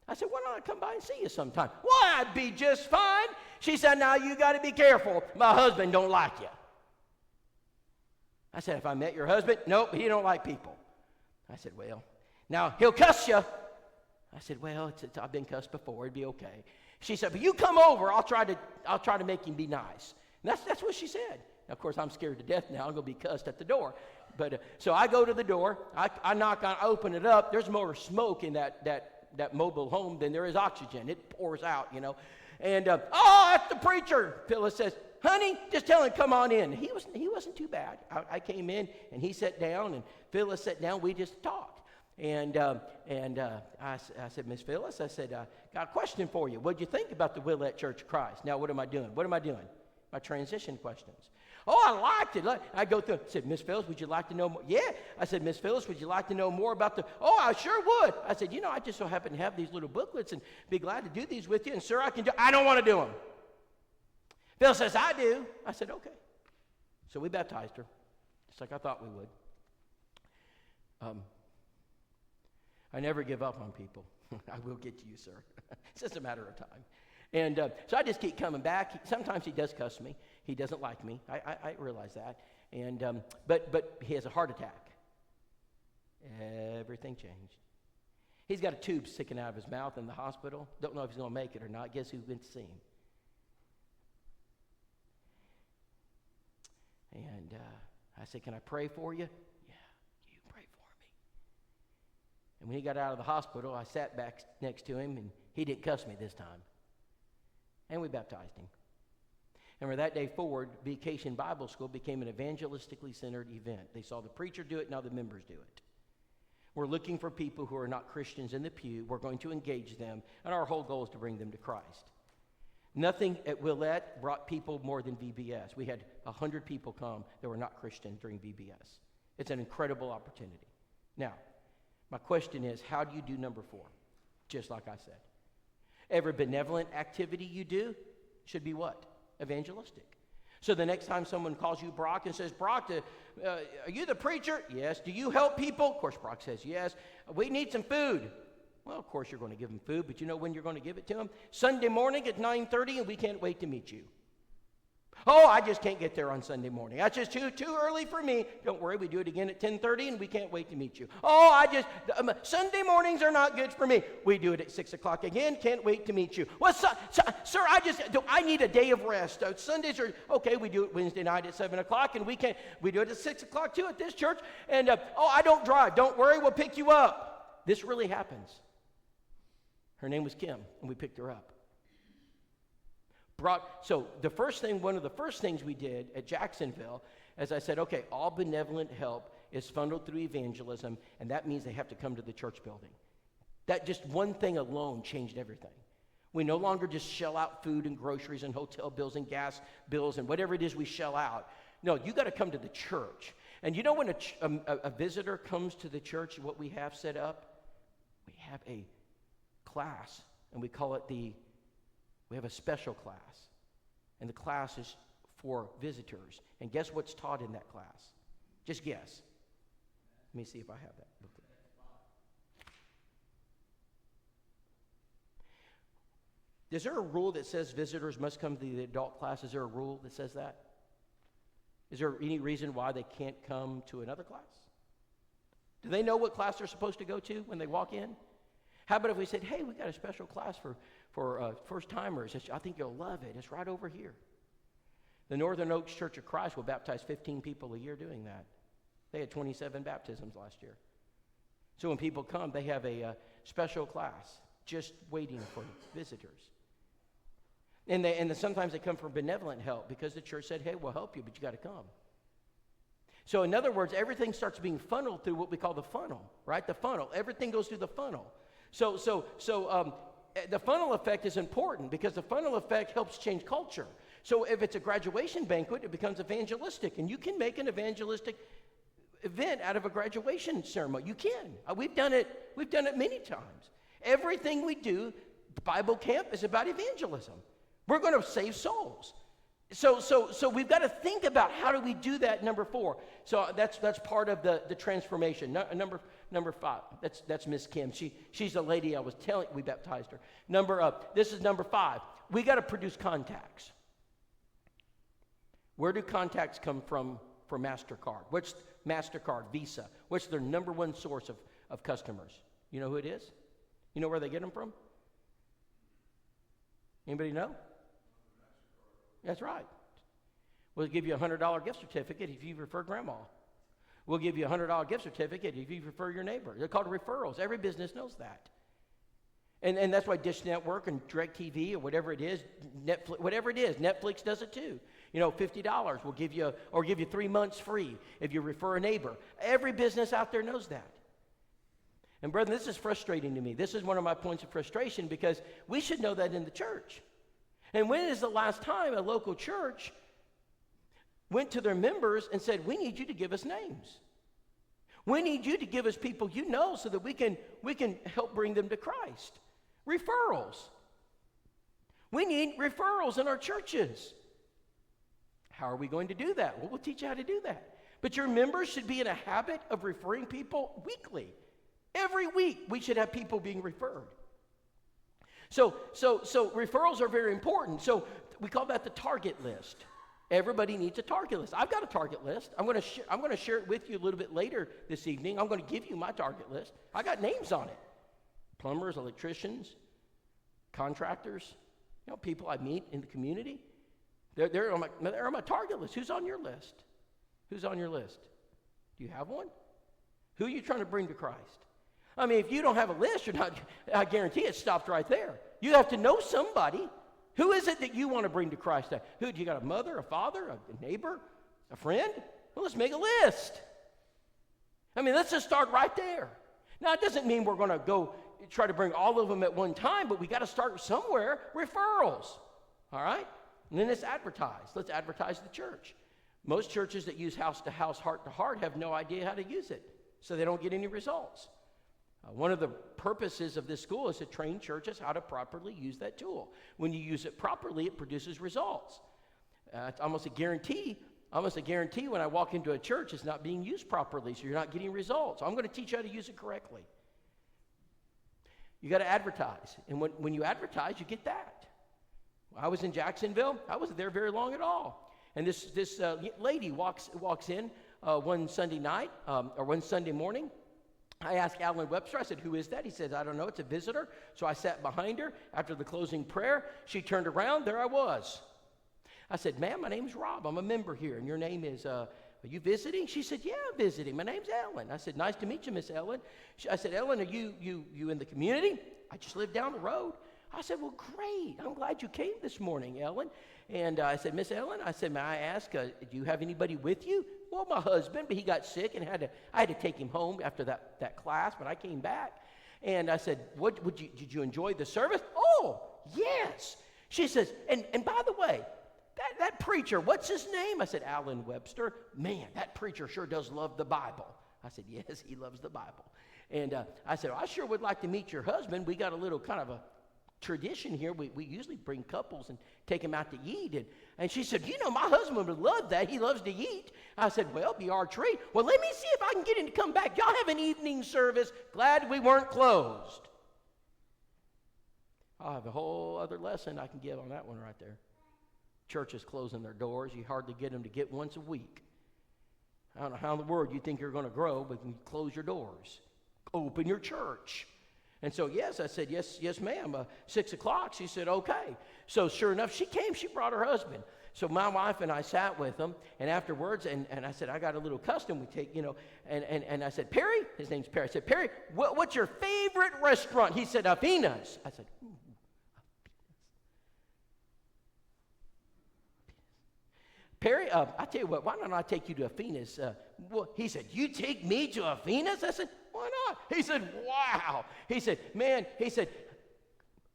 I said, why don't I come by and see you sometime? Well, I'd be just fine. She said, now you got to be careful. My husband don't like you. I said, if I met your husband, nope, he don't like people. I said, well, now he'll cuss you. I said, well, I've been cussed before. It'd be okay. She said, but you come over. I'll try to make him be nice. And that's what she said. Now, of course, I'm scared to death now. I'm going to be cussed at the door. But so I go to the door. I knock on, I open it up. There's more smoke in that mobile home than there is oxygen. It pours out, you know. And oh, that's the preacher. Phyllis says, honey, just tell him come on in. He wasn't too bad. I came in and he sat down and Phyllis sat down. We just talked. And I said, Miss Phyllis, I said, got a question for you. What'd you think about the Willette Church of Christ? Now, what am I doing? My transition questions. Oh, I liked it. I go through. I said, Miss Phyllis, would you like to know more? Yeah. I said, Miss Phyllis, would you like to know more about the? Oh, I sure would. I said, I just so happen to have these little booklets and be glad to do these with you. And sir, I don't want to do them. Phyllis says, I do. I said, okay. So we baptized her, just like I thought we would. I never give up on people. I will get to you, sir. It's just a matter of time. And so I just keep coming back. Sometimes he does cuss me. He doesn't like me. I realize that. And but he has a heart attack. Everything changed. He's got a tube sticking out of his mouth in the hospital. Don't know if he's going to make it or not. Guess who went to see him? And I said, can I pray for you? And when he got out of the hospital, I sat back next to him, and he didn't cuss me this time. And we baptized him. And from that day forward, Vacation Bible School became an evangelistically centered event. They saw the preacher do it, now the members do it. We're looking for people who are not Christians in the pew. We're going to engage them, and our whole goal is to bring them to Christ. Nothing at Willette brought people more than VBS. We had 100 people come that were not Christian during VBS. It's an incredible opportunity. Now, my question is, how do you do number 4? Just like I said. Every benevolent activity you do should be what? Evangelistic. So the next time someone calls you Brock and says, Brock, are you the preacher? Yes. Do you help people? Of course, Brock says yes. We need some food. Well, of course you're going to give them food, but you know when you're going to give it to them? Sunday morning at 9:30, and we can't wait to meet you. Oh, I just can't get there on Sunday morning. That's just too early for me. Don't worry, we do it again at 10:30, and we can't wait to meet you. Oh, Sunday mornings are not good for me. We do it at 6 o'clock again. Can't wait to meet you. Well, sir, I need a day of rest. Sundays are okay. We do it Wednesday night at 7 o'clock, and we do it at 6 o'clock too at this church. And I don't drive. Don't worry, we'll pick you up. This really happens. Her name was Kim, and we picked her up. So one of the first things we did at Jacksonville, as I said, okay, all benevolent help is funneled through evangelism, and that means they have to come to the church building. That just one thing alone changed everything. We no longer just shell out food and groceries and hotel bills and gas bills and whatever it is we shell out. No, you got to come to the church. And you know when a visitor comes to the church, what we have set up? We have a class, and we call it we have a special class. And the class is for visitors. And guess what's taught in that class? Just guess. Let me see if I have that. Is there a rule that says visitors must come to the adult class? Is there a rule that says that? Is there any reason why they can't come to another class? Do they know what class they're supposed to go to when they walk in? How about if we said, hey, we got a special class for first-timers. I think you'll love it. It's right over here. The Northern Oaks Church of Christ will baptize 15 people a year doing that. They had 27 baptisms last year. So when people come, they have a special class just waiting for visitors. And sometimes they come for benevolent help because the church said, hey, we'll help you, but you got to come. So in other words, everything starts being funneled through what we call the funnel, right? The funnel. Everything goes through the funnel. So the funnel effect is important because the funnel effect helps change culture. So if it's a graduation banquet, it becomes evangelistic, and you can make an evangelistic event out of a graduation ceremony. You can. We've done it many times. Everything we do, Bible camp, is about evangelism. We're going to save souls. So we've got to think about how do we do that. Number 4. So that's part of the transformation. Number 5. That's Miss Kim. She's the lady I was telling. We baptized her. This is number 5. We got to produce contacts. Where do contacts come from for MasterCard? What's MasterCard, Visa? What's their number one source of customers? You know who it is? You know where they get them from? Anybody know? That's right. We'll give you a $100 gift certificate if you refer grandma. We'll give you a $100 gift certificate if you refer your neighbor. They're called referrals. Every business knows that. And that's why Dish Network and DirecTV or whatever it is, Netflix, whatever it is, Netflix does it too. You know, $50 will give you, or give you 3 months free if you refer a neighbor. Every business out there knows that. And brethren, this is frustrating to me. This is one of my points of frustration because we should know that in the church. And when is the last time a local church went to their members and said, we need you to give us names. We need you to give us people you know so that we can help bring them to Christ. Referrals. We need referrals in our churches. How are we going to do that? Well, we'll teach you how to do that. But your members should be in a habit of referring people weekly. Every week we should have people being referred. So referrals are very important. So we call that the target list. Everybody needs a target list. I've got a target list. I'm going to share it with you a little bit later this evening. I'm going to give you my target list. I got names on it. Plumbers, electricians, contractors, people I meet in the community. They're on my target list. Who's on your list? Who's on your list? Do you have one? Who are you trying to bring to Christ? I mean, if you don't have a list, I guarantee it stopped right there. You have to know somebody. Who is it that you want to bring to Christ? Who, do you got a mother, a father, a neighbor, a friend? Well, let's make a list. I mean, let's just start right there. Now, it doesn't mean we're going to go try to bring all of them at one time, but we got to start somewhere. Referrals, all right? And then let's advertise. Let's advertise the church. Most churches that use house to house, heart to heart have no idea how to use it, so they don't get any results. One of the purposes of this school is to train churches how to properly use that tool. When you use it properly, it produces results. It's almost a guarantee when I walk into a church it's not being used properly, so you're not getting results. So I'm going to teach you how to use it correctly. You got to advertise, and when you advertise, you get that. I was in Jacksonville. I wasn't there very long at all. And this lady walks in one Sunday night or one Sunday morning. I asked Alan Webster, I said, who is that? He said, I don't know, it's a visitor. So I sat behind her. After the closing prayer, she turned around, there I was. I said, ma'am, my name's Rob. I'm a member here, and your name is, are you visiting? She said, yeah, I'm visiting. My name's Ellen. I said, nice to meet you, Miss Ellen. I said, Ellen, are you in the community? I just live down the road. I said, well, great. I'm glad you came this morning, Ellen. And I said, Miss Ellen, I said, may I ask, do you have anybody with you? Well, my husband, but he got sick and I had to take him home after that class, but I came back. And I said, did you enjoy the service? Oh, yes. She says, and by the way, that preacher, what's his name? I said, Alan Webster. Man, that preacher sure does love the Bible. I said, yes, he loves the Bible. And I said, well, I sure would like to meet your husband. We got a little kind of a tradition here. We usually bring couples and take them out to eat. And she said, my husband would love that. He loves to eat. I said, well, be our treat. Well, let me see if I can get him to come back. Y'all have an evening service. Glad we weren't closed. I'll have a whole other lesson I can give on that one right there. Churches closing their doors. You hardly get them to get once a week. I don't know how in the world you think you're going to grow, but you close your doors. Open your church. And so, yes, I said, yes, ma'am. 6 o'clock, she said, okay. So sure enough, she came. She brought her husband. So my wife and I sat with them, and afterwards, and I said, I got a little custom we take, and I said, Perry, his name's Perry. I said, Perry, what's your favorite restaurant? He said, Afina's. I said, ooh. Perry, I tell you what, why don't I take you to Afina's? He said, you take me to Afina's? I said, why not? He said, wow. He said, man,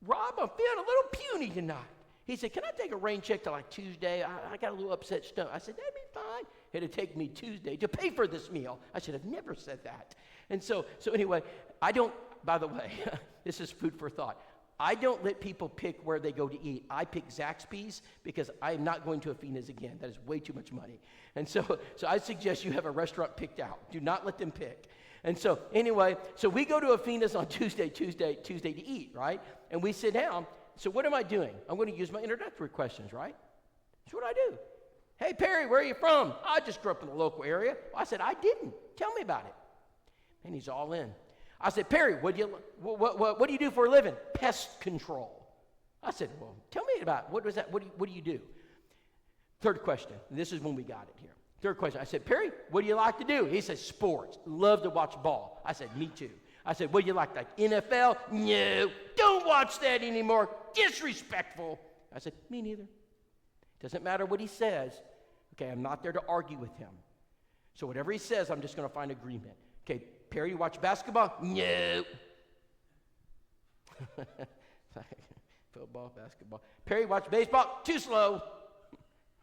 Rob, I'm feeling a little puny tonight. He said, can I take a rain check till like Tuesday? I got a little upset stomach. I said, that'd be fine. It'd take me Tuesday to pay for this meal. I should have never said that. And so anyway, I don't, by the way, this is food for thought. I don't let people pick where they go to eat. I pick Zaxby's because I am not going to Athena's again. That is way too much money. And so I suggest you have a restaurant picked out. Do not let them pick. And so anyway, so we go to Athena's on Tuesday to eat, right? And we sit down. So what am I doing? I'm going to use my introductory questions, right? That's what I do. Hey, Perry, where are you from? I just grew up in the local area. I said, I didn't. Tell me about it. And he's all in. I said, Perry, what do you do for a living? Pest control. I said, well, tell me about it. What was that? What do you do? Third question. This is when we got it here. Third question. I said, Perry, what do you like to do? He said, sports. Love to watch ball. I said, me too. I said, what do you like NFL? No, don't watch that anymore. Disrespectful. I said, me neither. Doesn't matter what he says. Okay, I'm not there to argue with him. So whatever he says, I'm just going to find agreement. Okay, Perry, you watch basketball? No. Football, basketball. Perry, watch baseball? Too slow.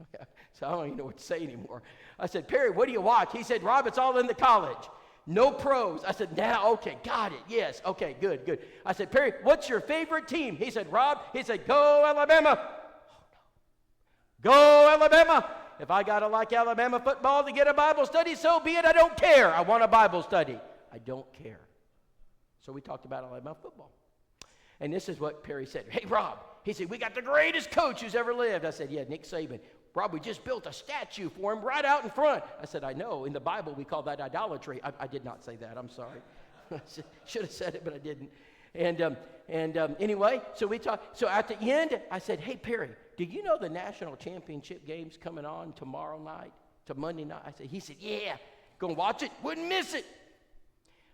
Okay, so I don't even know what to say anymore. I said, Perry, what do you watch? He said, Rob, it's all in the college. No pros. I said, now, okay, got it. Yes, okay, good. I said, Perry, what's your favorite team? He said, Rob, go Alabama. Oh, no. Go Alabama. If I got to like Alabama football to get a Bible study, so be it. I don't care. I want a Bible study. I don't care. So we talked about Alabama football. And this is what Perry said. Hey, Rob, he said, we got the greatest coach who's ever lived. I said, yeah, Nick Saban. Rob, we just built a statue for him right out in front. I said, I know. In the Bible, we call that idolatry. I did not say that. I'm sorry. Should have said it, but I didn't. And anyway, so we talked. So at the end, I said, hey, Perry, do you know the national championship game's coming on tomorrow night to Monday night? He said, yeah. Gonna watch it? Wouldn't miss it.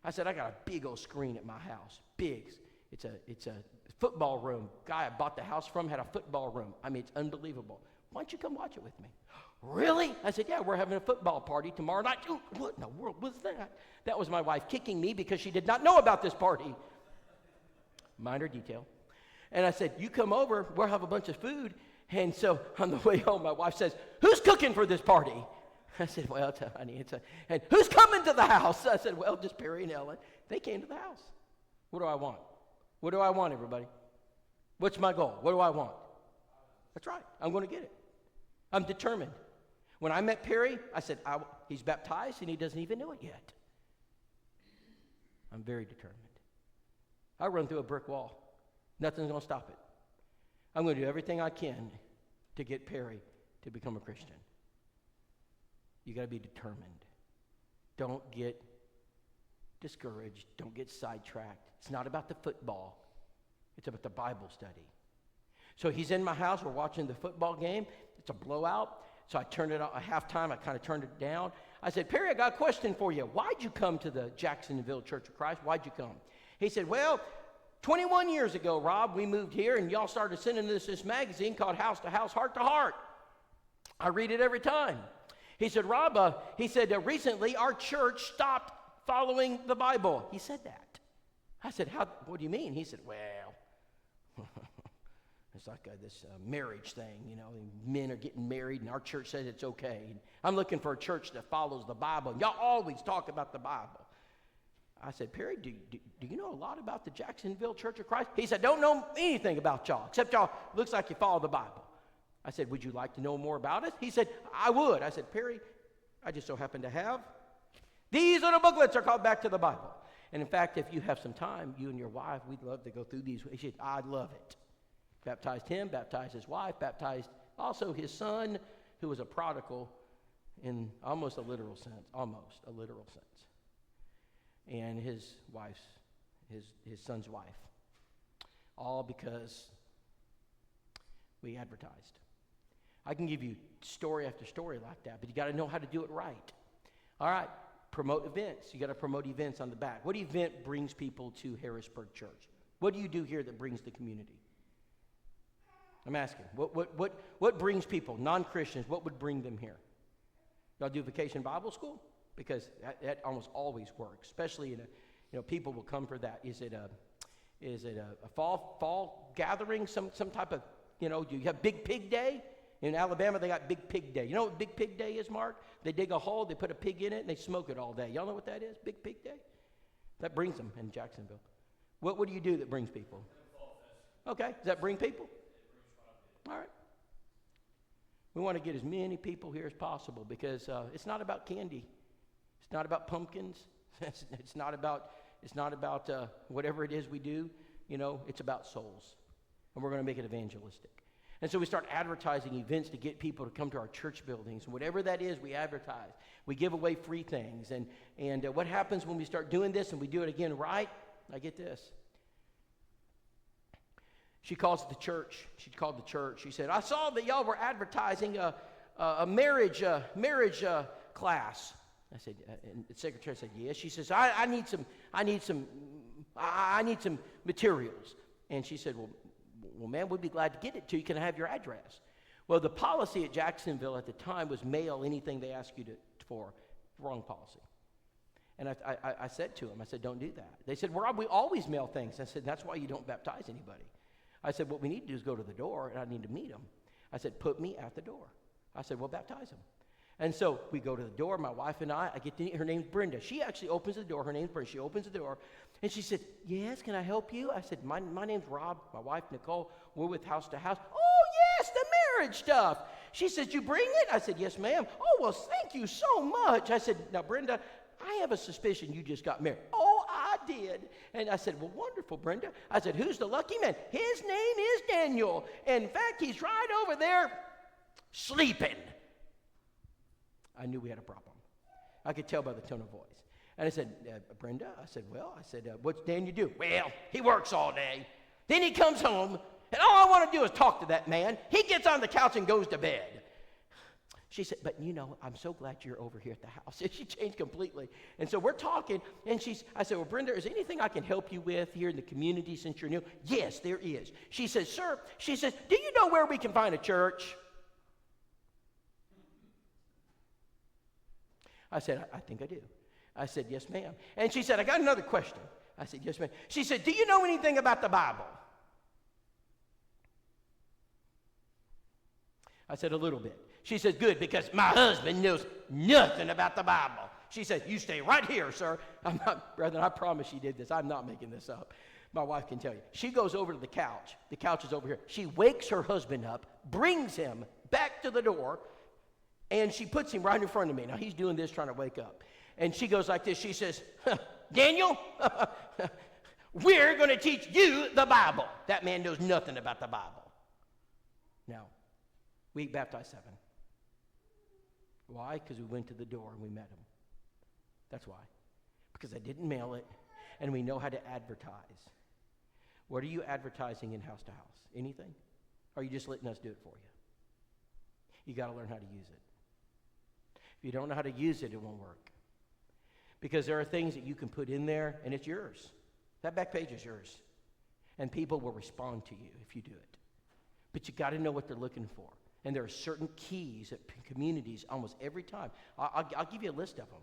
I said, I got a big old screen at my house. Big. It's a football room. Guy I bought the house from had a football room. I mean, it's unbelievable. Why don't you come watch it with me? Really? I said, yeah, we're having a football party tomorrow night. Ooh, what in the world was that? That was my wife kicking me because she did not know about this party. Minor detail. And I said, you come over, we'll have a bunch of food. And so on the way home, my wife says, who's cooking for this party? I said, well, honey, and who's coming to the house? I said, well, just Perry and Ellen. They came to the house. What do I want? What do I want, everybody? What's my goal? What do I want? That's right. I'm going to get it. I'm determined. When I met Perry, I said, he's baptized and he doesn't even know it yet. I'm very determined. I run through a brick wall. Nothing's going to stop it. I'm going to do everything I can to get Perry to become a Christian. You got to be determined. Don't get discouraged. Don't get sidetracked. It's not about the football. It's about the Bible study. So he's in my house. We're watching the football game. It's a blowout. So I turned it on at halftime. I kind of turned it down. I said, Perry, I got a question for you. Why'd you come to the Jacksonville Church of Christ? Why'd you come? He said, well, 21 years ago, Rob, we moved here, and y'all started sending us this magazine called House to House, Heart to Heart. I read it every time. He said, Rob, recently our church stopped following the Bible. He said that. I said, what do you mean? He said, well, it's like this marriage thing, you know. Men are getting married, and our church says it's okay. And I'm looking for a church that follows the Bible. Y'all always talk about the Bible. I said, Perry, do you know a lot about the Jacksonville Church of Christ? He said, don't know anything about y'all, except y'all looks like you follow the Bible. I said, would you like to know more about us? He said, I would. I said, Perry, I just so happen to have these little booklets are called Back to the Bible. And in fact, if you have some time, you and your wife, we'd love to go through these. He said, I'd love it. Baptized him, baptized his wife, baptized also his son, who was a prodigal in almost a literal sense, and his son's wife, all because we advertised. I can give you story after story like that, but you got to know how to do it right. All right, promote events. You got to promote events on the back. What event brings people to Harrisburg Church? What do you do here that brings the community? I'm asking, what brings people, non-Christians, what would bring them here? Y'all do Vacation Bible School? Because that almost always works, especially people will come for that. Is it is it a fall gathering, some type of, you have Big Pig Day. In Alabama, they got Big Pig Day. You know what Big Pig Day is, Mark? They dig a hole, they put a pig in it, and they smoke it all day. Y'all know what that is, Big Pig Day? That brings them in Jacksonville. What do you do that brings people? Okay, does that bring people? All right. We want to get as many people here as possible because it's not about candy. It's not about pumpkins. It's not about whatever it is we do. It's about souls. And we're going to make it evangelistic. And so we start advertising events to get people to come to our church buildings. And whatever that is, we advertise. We give away free things. And what happens when we start doing this and we do it again right? I get this. She calls the church. She called the church. She said, I saw that y'all were advertising a marriage class. I said, and the secretary said, yes. She says, I need some materials. And she said, well, ma'am, we'd be glad to get it to you. Can I have your address? Well, the policy at Jacksonville at the time was mail anything they ask you for. Wrong policy. And I said to them, I said, don't do that. They said, we always mail things. I said, that's why you don't baptize anybody. I said, what we need to do is go to the door, and I need to meet them. I said, put me at the door. I said, well, baptize them. And so we go to the door, my wife and I get to meet, her name's Brenda. She actually opens the door. Her name's Brenda. She opens the door, and she said, yes, can I help you? I said, my name's Rob, my wife, Nicole. We're with House to House. Oh, yes, the marriage stuff. She said, you bring it? I said, yes, ma'am. Oh, well, thank you so much. I said, now, Brenda, I have a suspicion you just got married. Oh, I did. And I said, well, wonderful, Brenda. I said, who's the lucky man? His name is Daniel. And in fact, he's right over there sleeping. I knew we had a problem. I could tell by the tone of voice. And I said, Brenda, what's Daniel do? Well, he works all day. Then he comes home, and all I want to do is talk to that man. He gets on the couch and goes to bed. She said, but I'm so glad you're over here at the house. She changed completely. And so we're talking, and I said, well, Brenda, is there anything I can help you with here in the community since you're new? Yes, there is. She says, sir, do you know where we can find a church? I said, I think I do. I said, yes, ma'am. And she said, I got another question. I said, yes, ma'am. She said, do you know anything about the Bible? I said, a little bit. She said, good, because my husband knows nothing about the Bible. She said, you stay right here, sir. I'm not, brethren, I promise she did this. I'm not making this up. My wife can tell you. She goes over to the couch. The couch is over here. She wakes her husband up, brings him back to the door, and she puts him right in front of me. Now, he's doing this, trying to wake up. And she goes like this. She says, Daniel, we're going to teach you the Bible. That man knows nothing about the Bible. Now, we baptized 7. Why? Because we went to the door and we met him. That's why. Because I didn't mail it, and we know how to advertise. What are you advertising in house to house? Anything? Or are you just letting us do it for you? You got to learn how to use it. If you don't know how to use it, it won't work. Because there are things that you can put in there, and it's yours. That back page is yours. And people will respond to you if you do it. But you got to know what they're looking for. And there are certain keys at communities almost every time. I'll give you a list of them.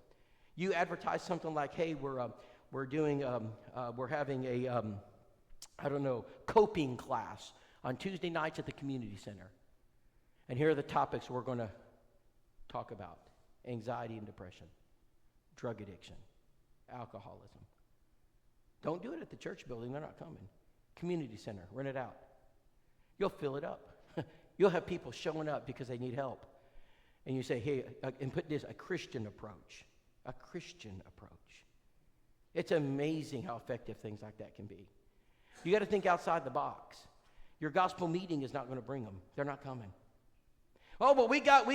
You advertise something like, hey, we're having a, coping class on Tuesday nights at the community center. And here are the topics we're going to talk about. Anxiety and depression, drug addiction, alcoholism. Don't do it at the church building. They're not coming. Community center, rent it out. You'll fill it up. You'll have people showing up because they need help. And you say, hey, and put this, a Christian approach. A Christian approach. It's amazing how effective things like that can be. You got to think outside the box. Your gospel meeting is not going to bring them. They're not coming. Oh, but we got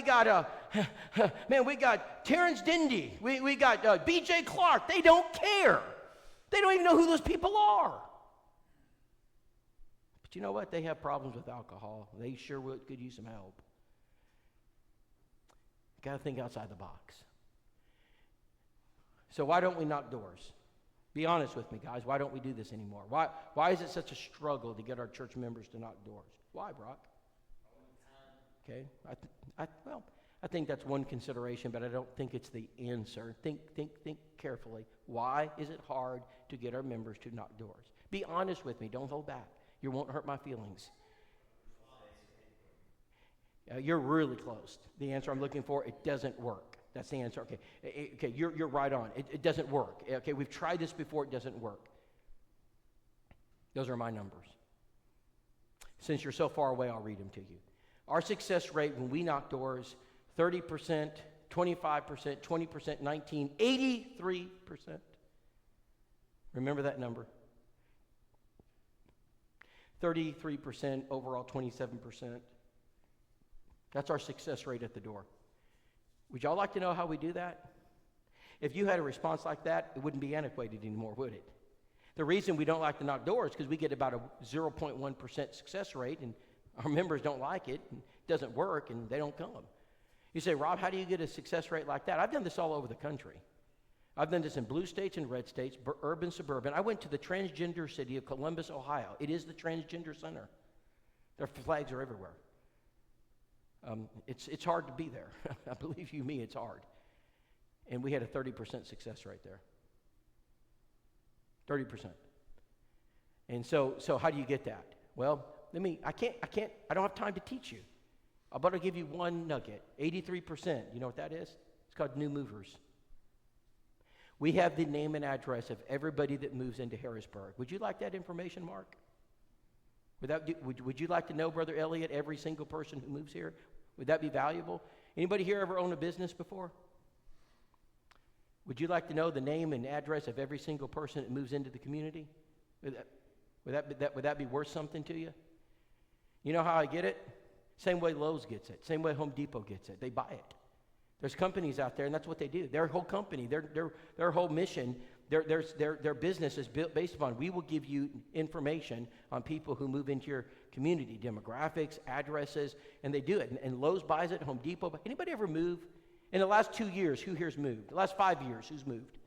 Terrence Dindy. We got B.J. Clark. They don't care. They don't even know who those people are. But you know what? They have problems with alcohol. They sure could use some help. Got to think outside the box. So why don't we knock doors? Be honest with me, guys. Why don't we do this anymore? Why is it such a struggle to get our church members to knock doors? Why, Brock? Okay. I think that's one consideration, but I don't think it's the answer. Think carefully. Why is it hard to get our members to knock doors? Be honest with me. Don't hold back. You won't hurt my feelings. You're really close. The answer I'm looking for, it doesn't work. That's the answer. Okay, you're right on. It doesn't work. Okay, we've tried this before. It doesn't work. Those are my numbers. Since you're so far away, I'll read them to you. Our success rate when we knock doors, 30%, 25%, 20%, 19%, 83%. Remember that number? 33% overall, 27%. That's our success rate at the door. Would y'all like to know how we do that? If you had a response like that, it wouldn't be antiquated anymore, would it? The reason we don't like to knock doors is because we get about a 0.1% success rate, and our members don't like it, and it doesn't work, and they don't come. You say, Rob, how do you get a success rate like that? I've done this all over the country. I've done this in blue states and red states, urban, suburban. I went to the transgender city of Columbus, Ohio. It is the transgender center. Their flags are everywhere. It's hard to be there. I believe you me, it's hard. And we had a 30% success rate there. 30%. And so how do you get that? Well, I don't have time to teach you. I'm about to give you one nugget. 83%. You know what that is? It's called new movers. We have the name and address of everybody that moves into Harrisburg. Would you like that information, Mark? Would you like to know, Brother Elliot, every single person who moves here? Would that be valuable? Anybody here ever owned a business before? Would you like to know the name and address of every single person that moves into the community? Would that be worth something to you? You know how I get it? Same way Lowe's gets it. Same way Home Depot gets it. They buy it. There's companies out there, and that's what they do. Their whole company, their whole mission, their business is based upon, we will give you information on people who move into your community, demographics, addresses, and they do it. And Lowe's buys it, Home Depot. Anybody ever move? In the last 2 years, who here's moved? The last 5 years, who's moved?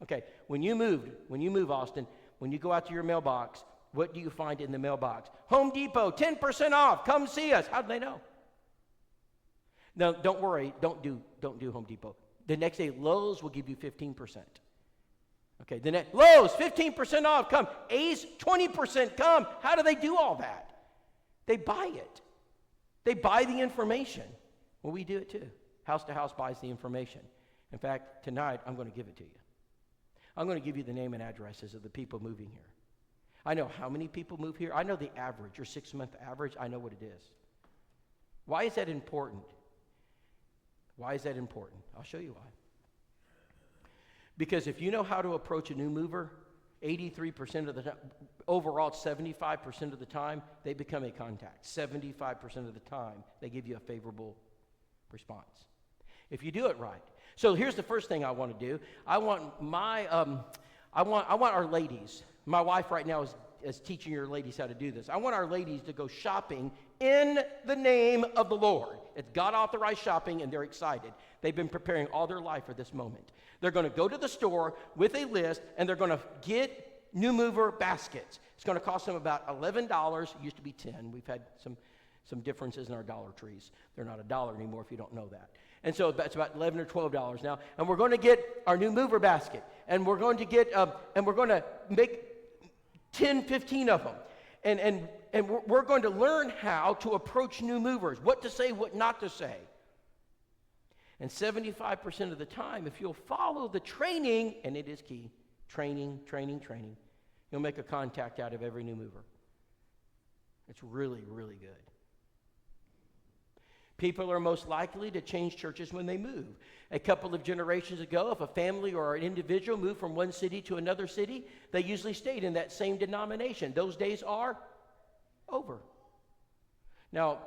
Okay, when you move, Austin, when you go out to your mailbox, what do you find in the mailbox? Home Depot, 10% off, come see us. How do they know? No, don't worry, don't do Home Depot. The next day, Lowe's will give you 15%. Okay, Lowe's, 15% off, come. Ace, 20%, come. How do they do all that? They buy it. They buy the information. Well, we do it too. House to house buys the information. In fact, tonight, I'm going to give it to you. I'm going to give you the name and addresses of the people moving here. I know how many people move here. I know the average, your 6-month average. I know what it is. Why is that important? Why is that important? I'll show you why. Because if you know how to approach a new mover, 83% of the time, overall 75% of the time, they become a contact. 75% of the time, they give you a favorable response. If you do it right. So here's the first thing I want to do. I want our ladies. My wife right now is teaching your ladies how to do this. I want our ladies to go shopping in the name of the Lord. It's God-authorized shopping, and they're excited. They've been preparing all their life for this moment. They're going to go to the store with a list, and they're going to get new mover baskets. It's going to cost them about $11. It used to be $10. We've had some differences in our Dollar Trees. They're not $1 anymore if you don't know that. And so it's about $11 or $12 now. And we're going to get our new mover basket. And we're going to get, and we're going to make 10, 15 of them. And we're going to learn how to approach new movers, what to say, what not to say. And 75% of the time, if you'll follow the training, and it is key, training, you'll make a contact out of every new mover. It's really, really good. People are most likely to change churches when they move. A couple of generations ago, if a family or an individual moved from one city to another city, they usually stayed in that same denomination. Those days are over. Now,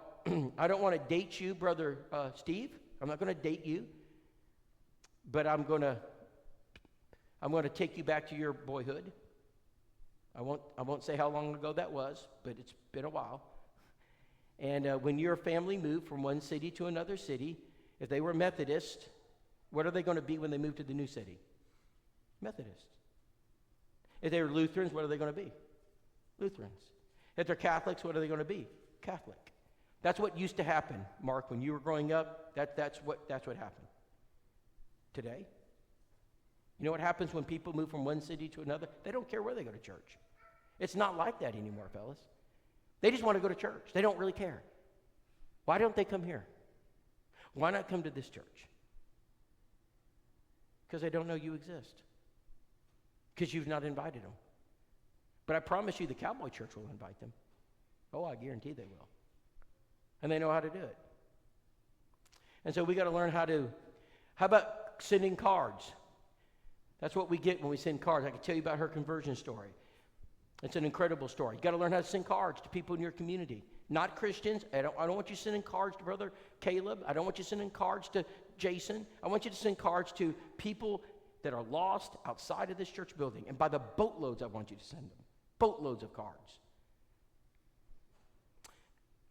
I don't want to date you, Brother Steve. I'm not going to date you, but I'm going to take you back to your boyhood. I won't say how long ago that was, but it's been a while. And when your family moved from one city to another city, if they were Methodist, what are they going to be when they move to the new city? Methodists. If they were Lutherans, what are they going to be? Lutherans. If they're Catholics, what are they going to be? Catholic. That's what used to happen, Mark, when you were growing up. That's what happened. Today, you know what happens when people move from one city to another? They don't care where they go to church. It's not like that anymore, fellas. They just want to go to church. They don't really care. Why don't they come here? Why not come to this church? Because they don't know you exist. Because you've not invited them. But I promise you the Cowboy Church will invite them. Oh, I guarantee they will. And they know how to do it. And so we got to learn how about sending cards? That's what we get when we send cards. I can tell you about her conversion story. It's an incredible story. You got to learn how to send cards to people in your community. Not Christians. I don't want you sending cards to Brother Caleb. I don't want you sending cards to Jason. I want you to send cards to people that are lost outside of this church building. And by the boatloads, I want you to send them. Boatloads of cards.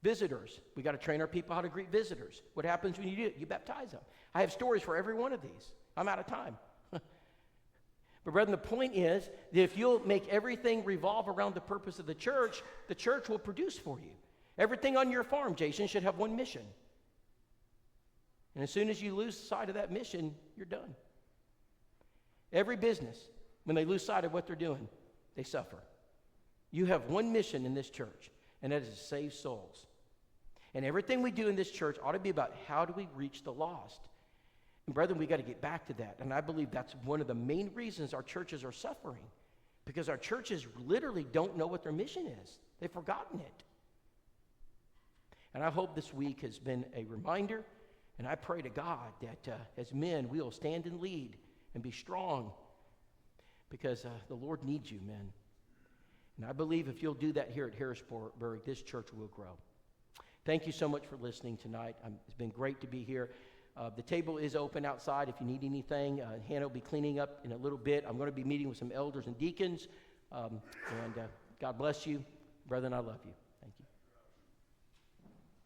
Visitors. We got to train our people how to greet visitors. What happens when you do it? You baptize them. I have stories for every one of these. I'm out of time. But brethren, the point is that if you'll make everything revolve around the purpose of the church will produce for you. Everything on your farm, Jason, should have one mission. And as soon as you lose sight of that mission, you're done. Every business, when they lose sight of what they're doing, they suffer. You have one mission in this church, and that is to save souls. And everything we do in this church ought to be about how do we reach the lost. And brethren, we got to get back to that. And I believe that's one of the main reasons our churches are suffering. Because our churches literally don't know what their mission is. They've forgotten it. And I hope this week has been a reminder. And I pray to God that as men, we will stand and lead and be strong. Because the Lord needs you, men. And I believe if you'll do that here at Harrisburg, this church will grow. Thank you so much for listening tonight. It's been great to be here. The table is open outside if you need anything. Hannah will be cleaning up in a little bit. I'm going to be meeting with some elders and deacons. God bless you. Brethren, I love you.